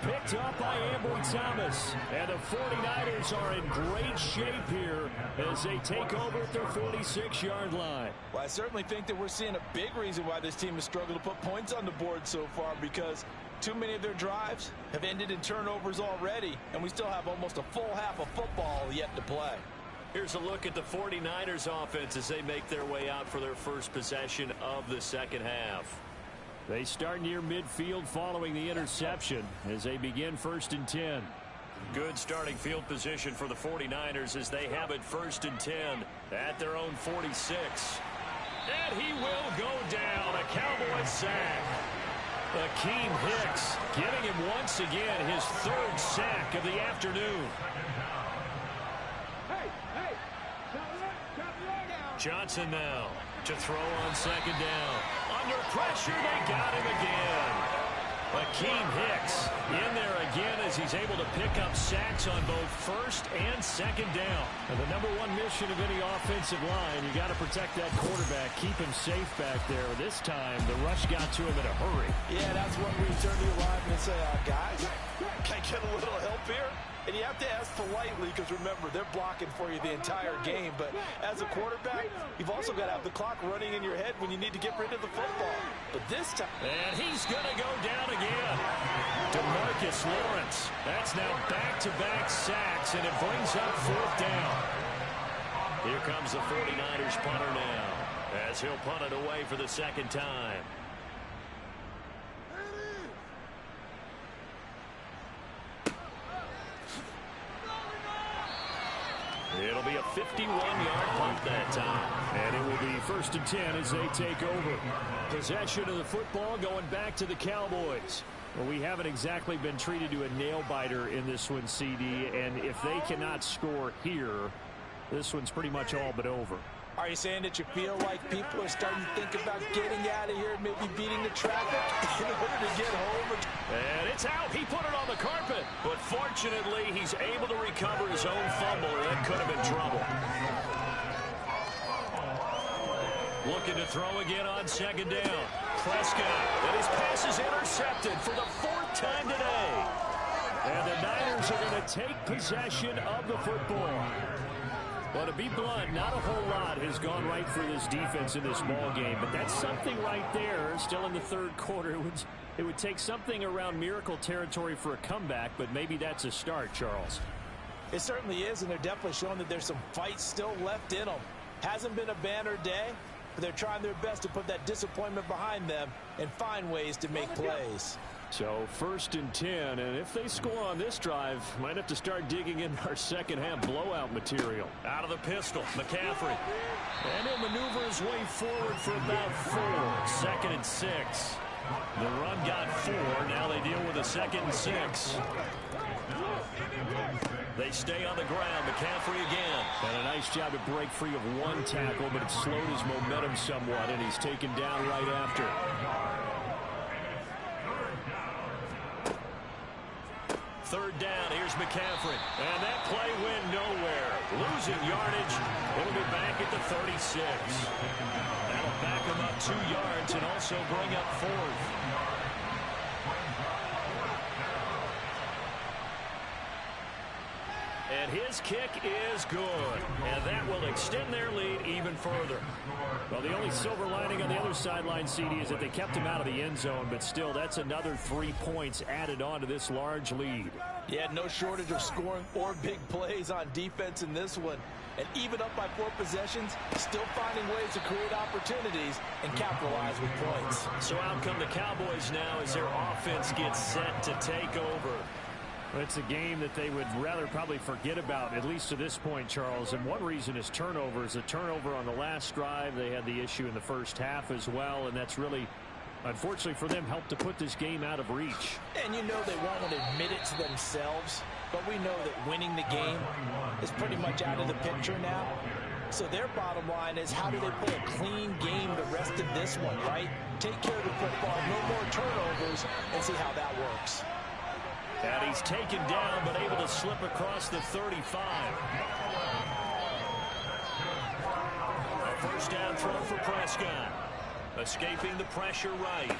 Picked up by Ambry Thomas. And the 49ers are in great shape here as they take over at their 46-yard line. Well, I certainly think that we're seeing a big reason why this team has struggled to put points on the board so far, because too many of their drives have ended in turnovers already, and we still have almost a full half of football yet to play. Here's a look at the 49ers offense as they make their way out for their first possession of the second half. They start near midfield following the interception as they begin 1st and 10. Good starting field position for the 49ers as they have it 1st and 10 at their own 46. And he will go down. A Cowboys sack. Akeem Hicks giving him once again his 3rd sack of the afternoon. Johnson now to throw on 2nd down. Under pressure, they got him again. Akeem Hicks in there again as he's able to pick up sacks on both 1st and 2nd down. And the number 1 mission of any offensive line, you got to protect that quarterback, keep him safe back there. This time, the rush got to him in a hurry. Yeah, that's when we turn to your lineman and say, guys, can I get a little help here? And you have to ask politely because, remember, they're blocking for you the entire game. But as a quarterback, you've also got to have the clock running in your head when you need to get rid of the football. But this time... And he's going to go down again. DeMarcus Lawrence. That's now back-to-back sacks, and it brings up 4th down. Here comes the 49ers punter now as he'll punt it away for the 2nd time. It'll be a 51-yard punt that time. And it will be 1st and 10 as they take over. Possession of the football going back to the Cowboys. Well, we haven't exactly been treated to a nail-biter in this one, CD. And if they cannot score here, this one's pretty much all but over. Are you saying that you feel like people are starting to think about getting out of here and maybe beating the traffic in order to get home? And it's out. He put it on the carpet. But fortunately, he's able to recover his own fumble, or that could have been trouble. Looking to throw again on 2nd down. Prescott. And his pass is intercepted for the 4th time today. And the Niners are going to take possession of the football. Well, to be blunt, not a whole lot has gone right for this defense in this ball game, but that's something right there. Still in the 3rd quarter, it would take something around miracle territory for a comeback, but maybe that's a start, Charles. It certainly is, and they're definitely showing that there's some fight still left in them. Hasn't been a banner day, but they're trying their best to put that disappointment behind them and find ways to make plays. So 1st and 10, and if they score on this drive, might have to start digging in our second half blowout material. Out of the pistol, McCaffrey. And he'll maneuver his way forward for about 4. 2nd and 6. The run got 4. Now they deal with a 2nd and 6. They stay on the ground. McCaffrey again. And a nice job to break free of 1 tackle, but it slowed his momentum somewhat, and he's taken down right after. 3rd down, here's McCaffrey. And that play went nowhere. Losing yardage. It'll be back at the 36. That'll back him up 2 yards and also bring up 4th. And his kick is good. And that will extend their lead even further. Well, the only silver lining on the other sideline, CD, is that they kept him out of the end zone. But still, that's another 3 points added on to this large lead. Yeah, no shortage of scoring or big plays on defense in this one. And even up by 4 possessions, still finding ways to create opportunities and capitalize with points. So out come the Cowboys now as their offense gets set to take over. It's a game that they would rather probably forget about, at least to this point, Charles. And one reason is turnovers. A turnover on the last drive. They had the issue in the first half as well, and that's really, unfortunately for them, helped to put this game out of reach. And you know they won't want to admit it to themselves, but we know that winning the game is pretty much out of the picture now. So their bottom line is, how do they play a clean game the rest of this one, right? Take care of the football, no more turnovers, and see how that works. And he's taken down, but able to slip across the 35. A first down throw for Prescott. Escaping the pressure right.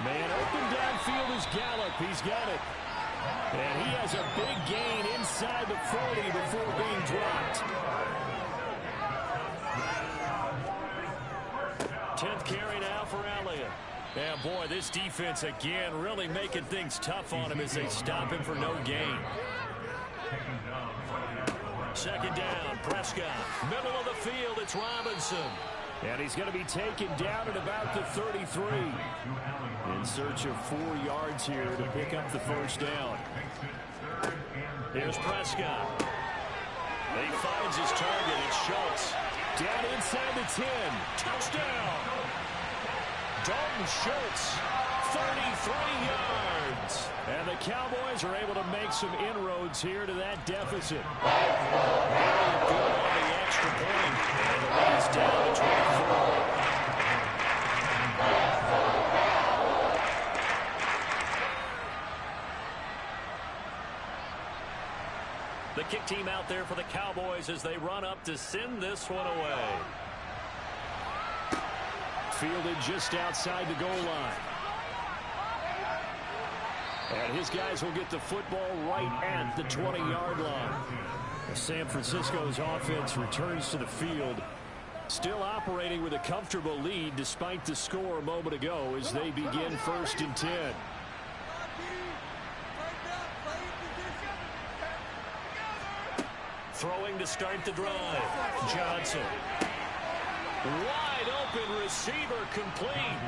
Man open downfield is Gallup. He's got it. And he has a big gain inside the 40 before being dropped. 10th carry now for Elliott. Yeah, boy, this defense again really making things tough on him as they stop him for no gain. Second down, Prescott. Middle of the field, it's Robinson. And he's going to be taken down at about the 33. In search of 4 yards here to pick up the first down. Here's Prescott. He finds his target. It's Schultz. Down inside the 10. Touchdown. Dalton Schultz, 33 yards. And the Cowboys are able to make some inroads here to that deficit. Very good on the extra point. And the lead's down to 24. The kick team out there for the Cowboys as they run up to send this one away. Fielded just outside the goal line. And his guys will get the football right at the 20-yard line. San Francisco's offense returns to the field, still operating with a comfortable lead despite the score a moment ago as they begin 1st and 10. Throwing to start the drive. Johnson. Wide open receiver complete.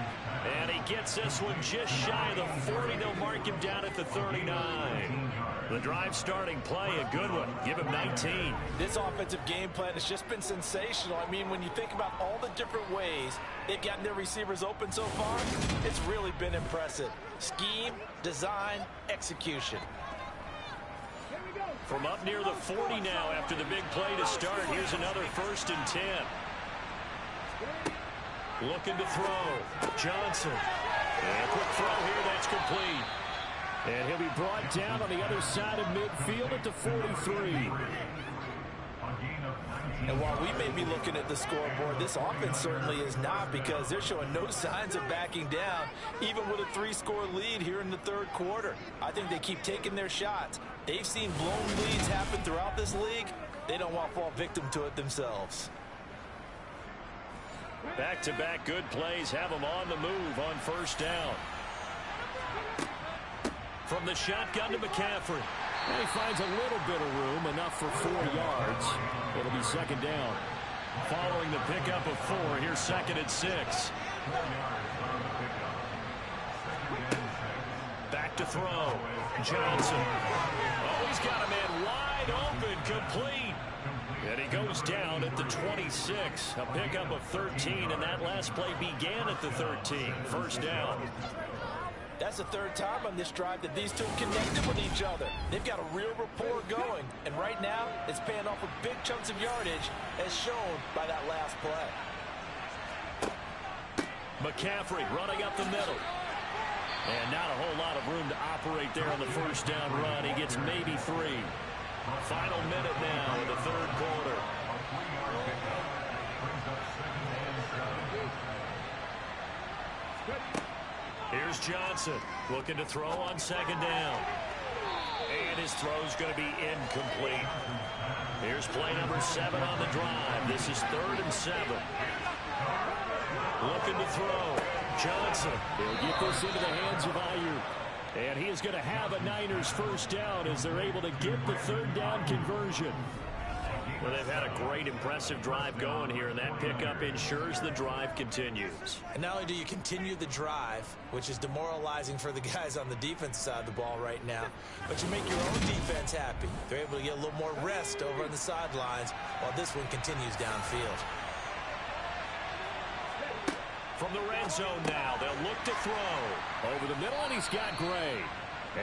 And he gets this one just shy of the 40. They'll mark him down at the 39. The drive starting play, a good one. Give him 19. This offensive game plan has just been sensational. I mean, when you think about all the different ways they've gotten their receivers open so far, it's really been impressive. Scheme, design, execution. From up near the 40 now after the big play to start. Here's another 1st and 10. Looking to throw. Johnson. And a quick throw here. That's complete. And he'll be brought down on the other side of midfield at the 43. And while we may be looking at the scoreboard, this offense certainly is not, because they're showing no signs of backing down, even with a 3-score lead here in the 3rd quarter. I think they keep taking their shots. They've seen blown leads happen throughout this league. They don't want to fall victim to it themselves. Back-to-back good plays have them on the move on 1st down. From the shotgun to McCaffrey. And he finds a little bit of room, enough for 4 yards. It'll be 2nd down. Following the pickup of 4, here's 2nd and 6. Back to throw. Johnson. Oh, he's got a man wide open, complete. And he goes down at the 26. A pickup of 13, and that last play began at the 13. 1st down. That's the 3rd time on this drive that these two connected with each other. They've got a real rapport going, and right now it's paying off with big chunks of yardage, as shown by that last play. McCaffrey running up the middle. And not a whole lot of room to operate there on the 1st down run. He gets maybe 3. Final minute now in the 3rd quarter. Here's Johnson looking to throw on 2nd down. And And his throw's going to be incomplete. Here's play number 7 on the drive. This is 3rd and 7. Looking to throw. Johnson. He'll get this into the hands of Ayuk. And he is going to have a Niners first down as they're able to get the 3rd down conversion. Well, they've had a great, impressive drive going here, and that pickup ensures the drive continues. And not only do you continue the drive, which is demoralizing for the guys on the defensive side of the ball right now, but you make your own defense happy. They're able to get a little more rest over on the sidelines while this one continues downfield. From the red zone now, they'll look to throw. Over the middle, and he's got Gray.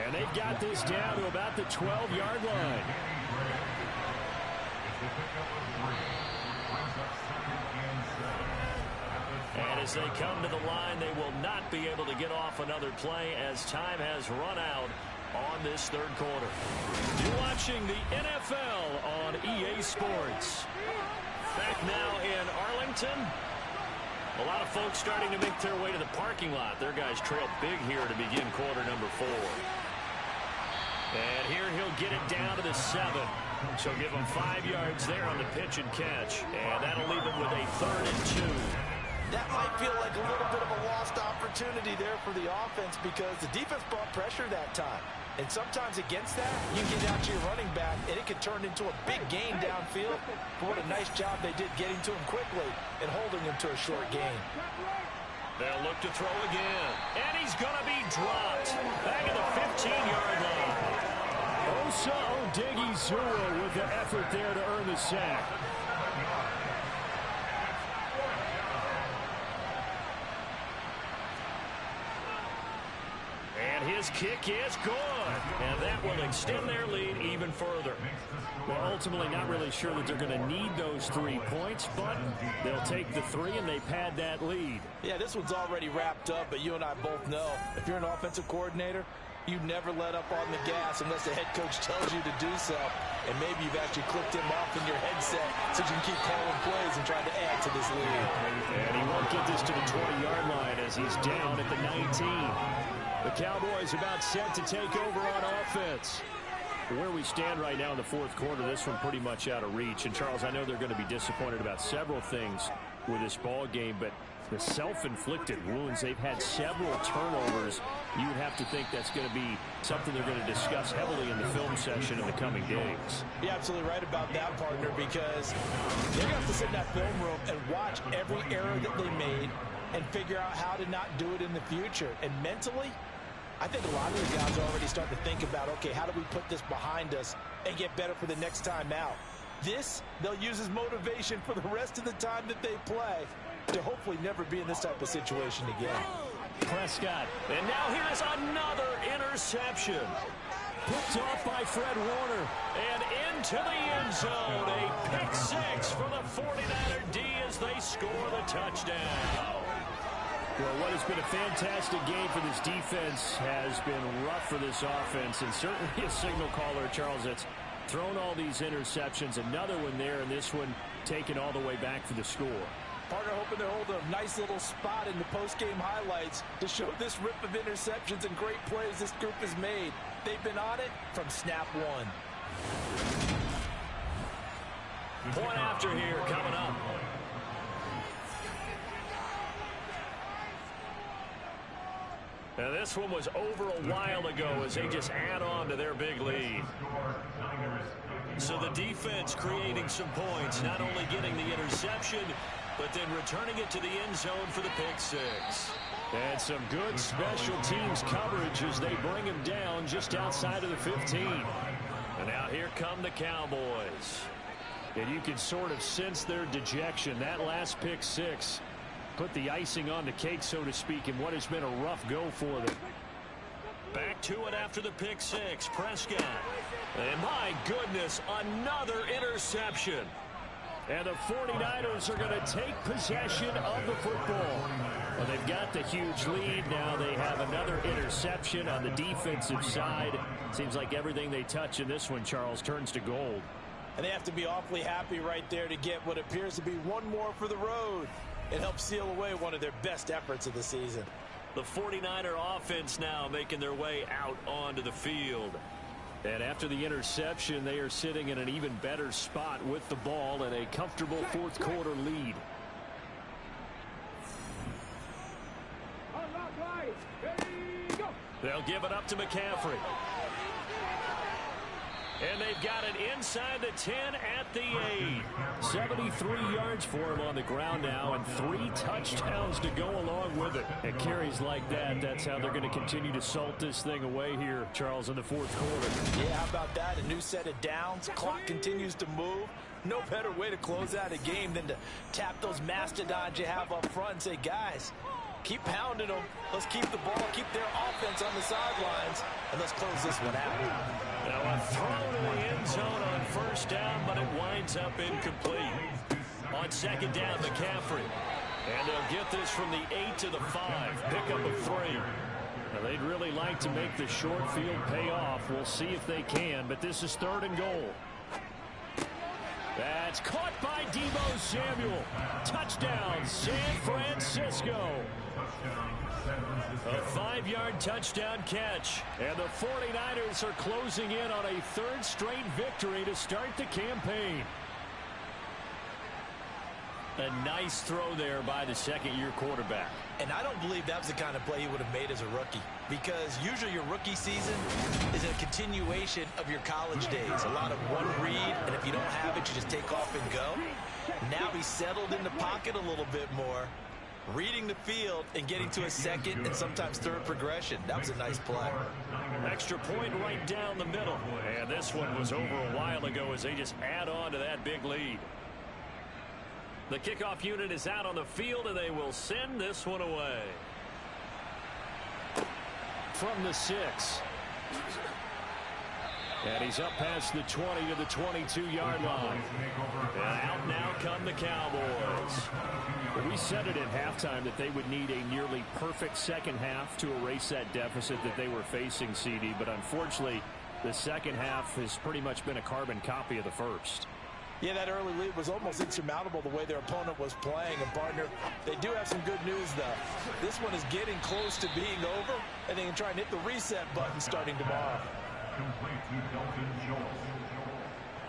And they've got this down to about the 12-yard line. And as they come to the line, they will not be able to get off another play as time has run out on this 3rd quarter. You're watching the NFL on EA Sports. Back now in Arlington. A lot of folks starting to make their way to the parking lot. Their guys trail big here to begin quarter number 4. And here he'll get it down to the 7. So give him 5 yards there on the pitch and catch. And that'll leave him with a 3rd and 2. That might feel like a little bit of a lost opportunity there for the offense because the defense brought pressure that time. And sometimes against that, you get out to your running back, and it could turn into a big gain downfield. But what a nice job they did getting to him quickly and holding him to a short gain. They'll look to throw again. And he's going to be dropped. Back at the 15-yard line. Osa Odighizuwa with the effort there to earn the sack. And his kick is good. And that will extend their lead even further. Well, ultimately not really sure that they're going to need those 3 points, but they'll take the 3 and they pad that lead. Yeah, this one's already wrapped up, but you and I both know if you're an offensive coordinator, you never let up on the gas unless the head coach tells you to do so. And maybe you've actually clicked him off in your headset so you can keep calling plays and trying to add to this lead. And he won't get this to the 20-yard line as he's down at the 19. The Cowboys about set to take over on offense. Where we stand right now in the 4th quarter, this one pretty much out of reach. And, Charles, I know they're going to be disappointed about several things with this ball game, but the self-inflicted wounds, they've had several turnovers. You would have to think that's going to be something they're going to discuss heavily in the film session in the coming days. You're absolutely right about that, partner, because they're going to have to sit in that film room and watch every error that they made and figure out how to not do it in the future. And mentally, I think a lot of the guys are already starting to think about, okay, how do we put this behind us and get better for the next time out? This, they'll use as motivation for the rest of the time that they play to hopefully never be in this type of situation again. Prescott. And now here's another interception. Picked off by Fred Warner. And into the end zone. A pick 6 for the 49er D as they score the touchdown. Well, what has been a fantastic game for this defense has been rough for this offense, and certainly a signal caller, Charles, that's thrown all these interceptions. Another one there, and this one taken all the way back for the score. Partner hoping to hold a nice little spot in the post-game highlights to show this rip of interceptions and great plays this group has made. They've been on it from snap 1. Point after here coming up. Now this one was over a while ago as they just add on to their big lead. So the defense creating some points, not only getting the interception, but then returning it to the end zone for the pick 6. And some good special teams coverage as they bring him down just outside of the 15. And now here come the Cowboys. And you can sort of sense their dejection. That last pick 6 put the icing on the cake, so to speak, in what has been a rough go for them. Back to it after the pick 6. Prescott. And my goodness, another interception. And the 49ers are going to take possession of the football. Well, they've got the huge lead. Now they have another interception on the defensive side. Seems like everything they touch in this one, Charles, turns to gold. And they have to be awfully happy right there to get what appears to be one more for the road. It helps seal away one of their best efforts of the season. The 49er offense now making their way out onto the field. And after the interception, they are sitting in an even better spot with the ball and a comfortable fourth quarter lead. They'll give it up to McCaffrey. And they've got it inside the 10 at the 8. 73 yards for him on the ground now and 3 touchdowns to go along with it. At carries like that, that's how they're going to continue to salt this thing away here, Charles, in the fourth quarter. Yeah, how about that? A new set of downs. Clock continues to move. No better way to close out a game than to tap those mastodons you have up front and say, guys, keep pounding them. Let's keep the ball, keep their offense on the sidelines, and let's close this one out. Now a throw to the end zone on first down, but it winds up incomplete. On second down, McCaffrey. And they'll get this from the 8 to the 5. Pickup of 3. Now, they'd really like to make the short field pay off. We'll see if they can, but this is 3rd and goal. That's caught by Deebo Samuel. Touchdown, San Francisco. A 5-yard touchdown catch. And the 49ers are closing in on a 3rd straight victory to start the campaign. A nice throw there by the second-year quarterback. And I don't believe that was the kind of play he would have made as a rookie, because usually your rookie season is a continuation of your college days. A lot of one read, and if you don't have it, you just take off and go. Now he's settled in the pocket a little bit more, reading the field and getting to a second and sometimes third progression. That was a nice play. Extra point right down the middle. And this one was over a while ago as they just add on to that big lead. The kickoff unit is out on the field, and they will send this one away. From the 6. And he's up past the 20 to the 22-yard line. And out now come the Cowboys. We said it at halftime that they would need a nearly perfect second half to erase that deficit that they were facing, CD. But unfortunately, the second half has pretty much been a carbon copy of the first. Yeah, that early lead was almost insurmountable the way their opponent was playing. And, partner, they do have some good news, though. This one is getting close to being over, and they can try and hit the reset button starting tomorrow. Complete to Dalton Schultz.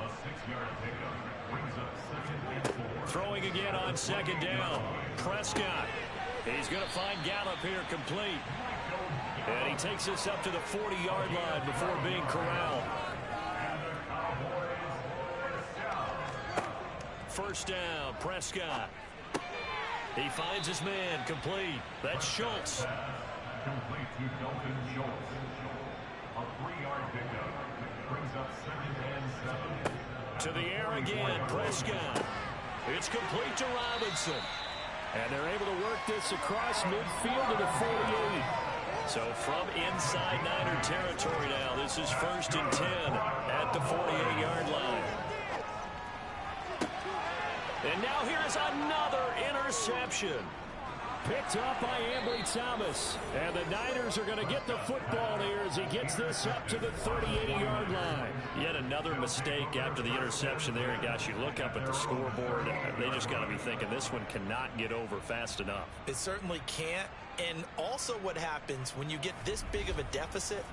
A 6-yard pickup brings up 2nd and 4. Throwing again on second down. Prescott. He's going to find Gallup here complete. And he takes us up to the 40-yard line before being corralled. First down, Prescott. He finds his man complete. That's Schultz. Complete to Dalton Schultz. A 3-yard pickup brings up 2nd and 7. To the air again, Prescott. It's complete to Robinson. And they're able to work this across midfield to the 48. So from inside Niner territory now, this is 1st and 10 at the 48-yard line. And now here's another interception. Picked up by Ambry Thomas. And the Niners are going to get the football here as he gets this up to the 38-yard line. Yet another mistake after the interception there. And gosh, you look up at the scoreboard, they just got to be thinking this one cannot get over fast enough. It certainly can't. And also what happens when you get this big of a deficit,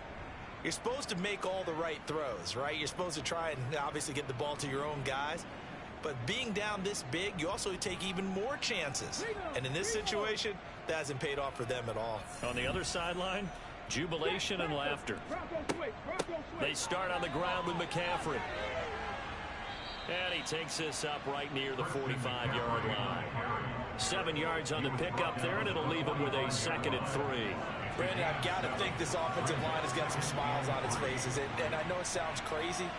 you're supposed to make all the right throws, right? You're supposed to try and obviously get the ball to your own guys. But being down this big, you also take even more chances. And in this situation, that hasn't paid off for them at all. On the other sideline, jubilation and laughter. They start on the ground with McCaffrey. And he takes this up right near the 45-yard line. 7 yards on the pickup there, and it'll leave him with a 2nd and 3. Brandon, I've got to think this offensive line has got some smiles on its faces. And I know it sounds crazy,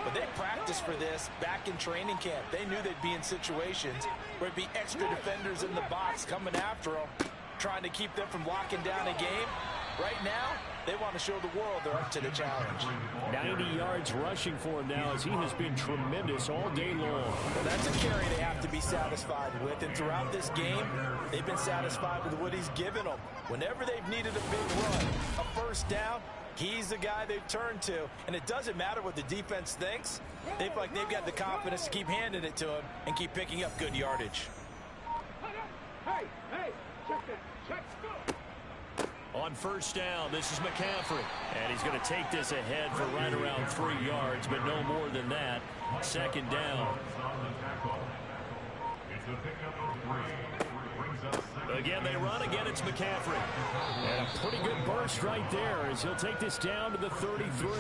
but they practiced for this back in training camp. They knew they'd be in situations where it'd be extra defenders in the box coming after them, trying to keep them from locking down a game. Right now, they want to show the world they're up to the challenge. 90 yards rushing for him now as he has been tremendous all day long. Well, that's a carry they have to be satisfied with. And throughout this game, they've been satisfied with what he's given them. Whenever they've needed a big run, a first down, he's the guy they've turned to. And it doesn't matter what the defense thinks. They feel like they've got the confidence to keep handing it to him and keep picking up good yardage. On first down, this is McCaffrey. And he's going to take this ahead for right around 3 yards, but no more than that. Second down. It's a pickup of 3. Brings up second. Again, they run. Again, it's McCaffrey. And a pretty good burst right there as he'll take this down to the 33.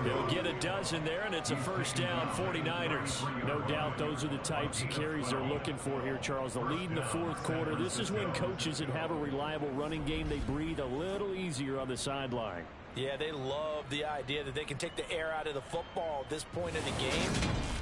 They'll get a dozen there, and it's a first down, 49ers. No doubt those are the types of carries they're looking for here, Charles. The lead in the fourth quarter. This is when coaches that have a reliable running game, they breathe a little easier on the sideline. Yeah, they love the idea that they can take the air out of the football at this point in the game.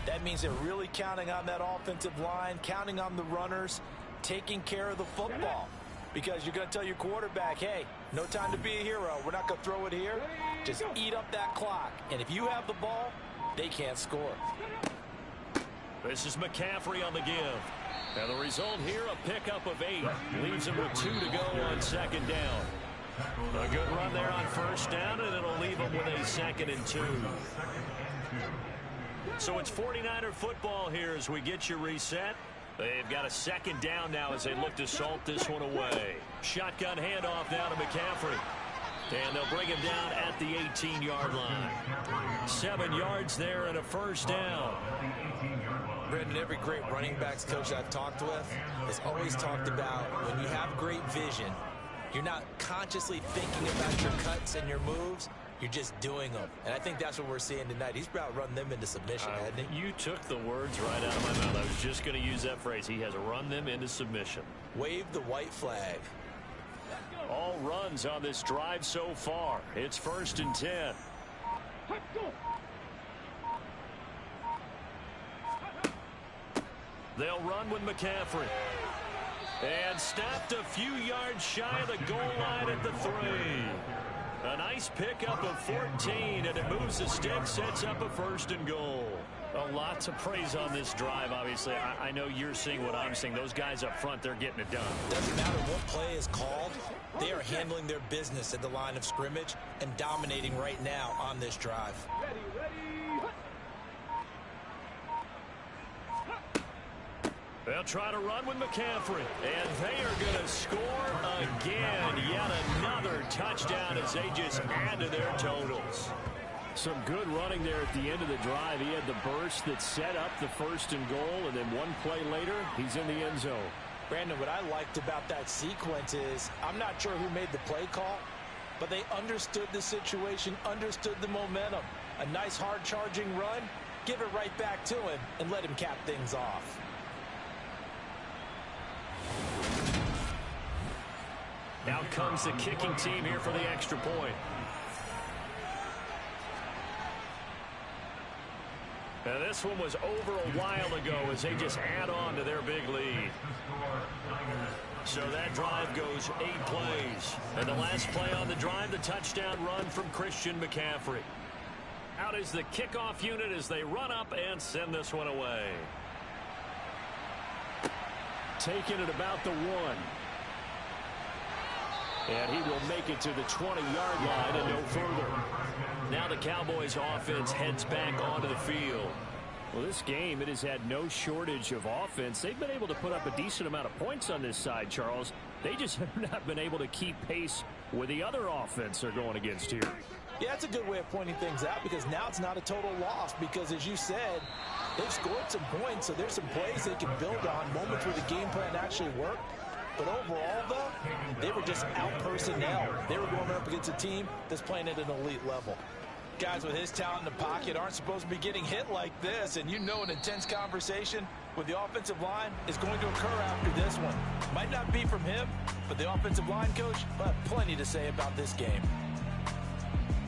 That means they're really counting on that offensive line, counting on the runners, taking care of the football. Because you're going to tell your quarterback, hey, no time to be a hero. We're not going to throw it here. Just eat up that clock. And if you have the ball, they can't score. This is McCaffrey on the give. And the result here, a pickup of 8. Leaves him with 2 to go on second down. A good run there on first down, and it'll leave him with a 2nd and 2. So it's 49er football here as we get you reset. They've got a second down now as they look to salt this one away. Shotgun handoff now to McCaffrey. And they'll bring him down at the 18-yard line. 7 yards there and a first down. Brendan, every great running backs coach I've talked with has always talked about when you have great vision, you're not consciously thinking about your cuts and your moves. You're just doing them. And I think that's what we're seeing tonight. He's about run them into submission, hasn't he? You took the words right out of my mouth. I was just going to use that phrase. He has run them into submission. Wave the white flag. All runs on this drive so far. It's 1st and 10. They'll run with McCaffrey. And stopped a few yards shy of the goal line at the 3. A nice pickup of 14, and it moves the stick, sets up a 1st and goal. A lot to praise on this drive, obviously. I know you're seeing what I'm seeing. Those guys up front, they're getting it done. Doesn't matter what play is called. They are handling their business at the line of scrimmage and dominating right now on this drive. They'll try to run with McCaffrey, and they are going to score again. Yet another touchdown as they just add to their totals. Some good running there at the end of the drive. He had the burst that set up the 1st and goal, and then one play later, he's in the end zone. Brandon, what I liked about that sequence is I'm not sure who made the play call, but they understood the situation, understood the momentum. A nice hard-charging run, give it right back to him, and let him cap things off. Now comes the kicking team here for the extra point. Now this one was over a while ago as they just add on to their big lead. So that drive goes 8 plays. And the last play on the drive, the touchdown run from Christian McCaffrey. Out is the kickoff unit as they run up and send this one away. Taking it about the 1. And he will make it to the 20-yard line and no further. Now the Cowboys offense heads back onto the field. Well, this game, it has had no shortage of offense. They've been able to put up a decent amount of points on this side, Charles. They just have not been able to keep pace with the other offense they're going against here. Yeah, that's a good way of pointing things out because now it's not a total loss because, as you said, they've scored some points, so there's some plays they can build on, moments where the game plan actually worked. But overall, though, they were just out-personnel. They were going up against a team that's playing at an elite level. Guys with his talent in the pocket aren't supposed to be getting hit like this, and you know an intense conversation with the offensive line is going to occur after this one. Might not be from him, but the offensive line coach will have plenty to say about this game.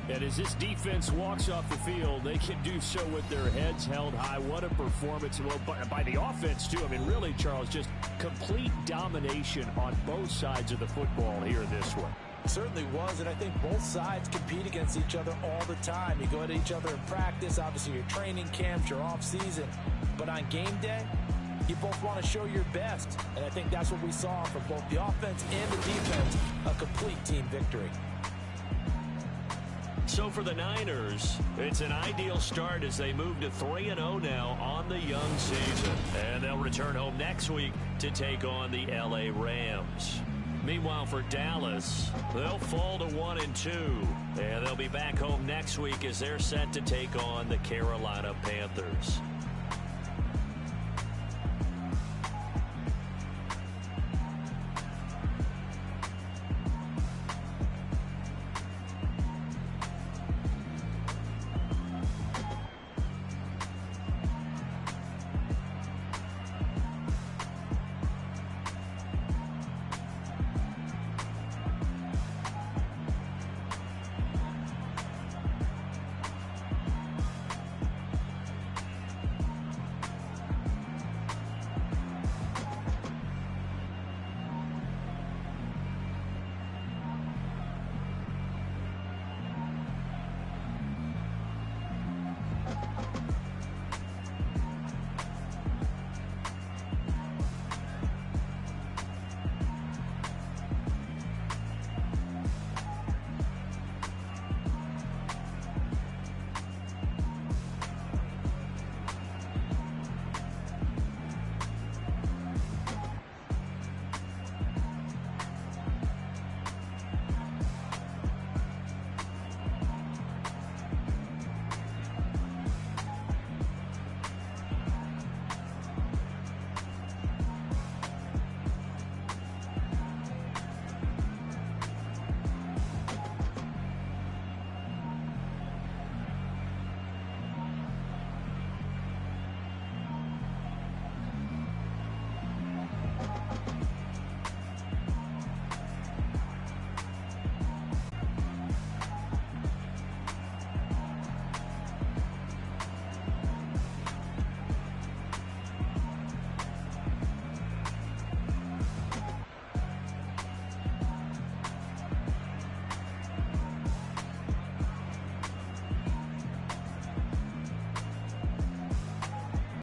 And as this defense walks off the field, they can do so with their heads held high. What a performance. Well, by the offense, too. I mean, really, Charles, just complete domination on both sides of the football here in this one. Certainly was, and I think both sides compete against each other all the time. You go at each other in practice, obviously your training camps, your off-season. But on game day, you both want to show your best. And I think that's what we saw from both the offense and the defense, a complete team victory. So for the Niners, it's an ideal start as they move to 3-0 now on the young season. And they'll return home next week to take on the LA Rams. Meanwhile, for Dallas, they'll fall to 1-2. And they'll be back home next week as they're set to take on the Carolina Panthers.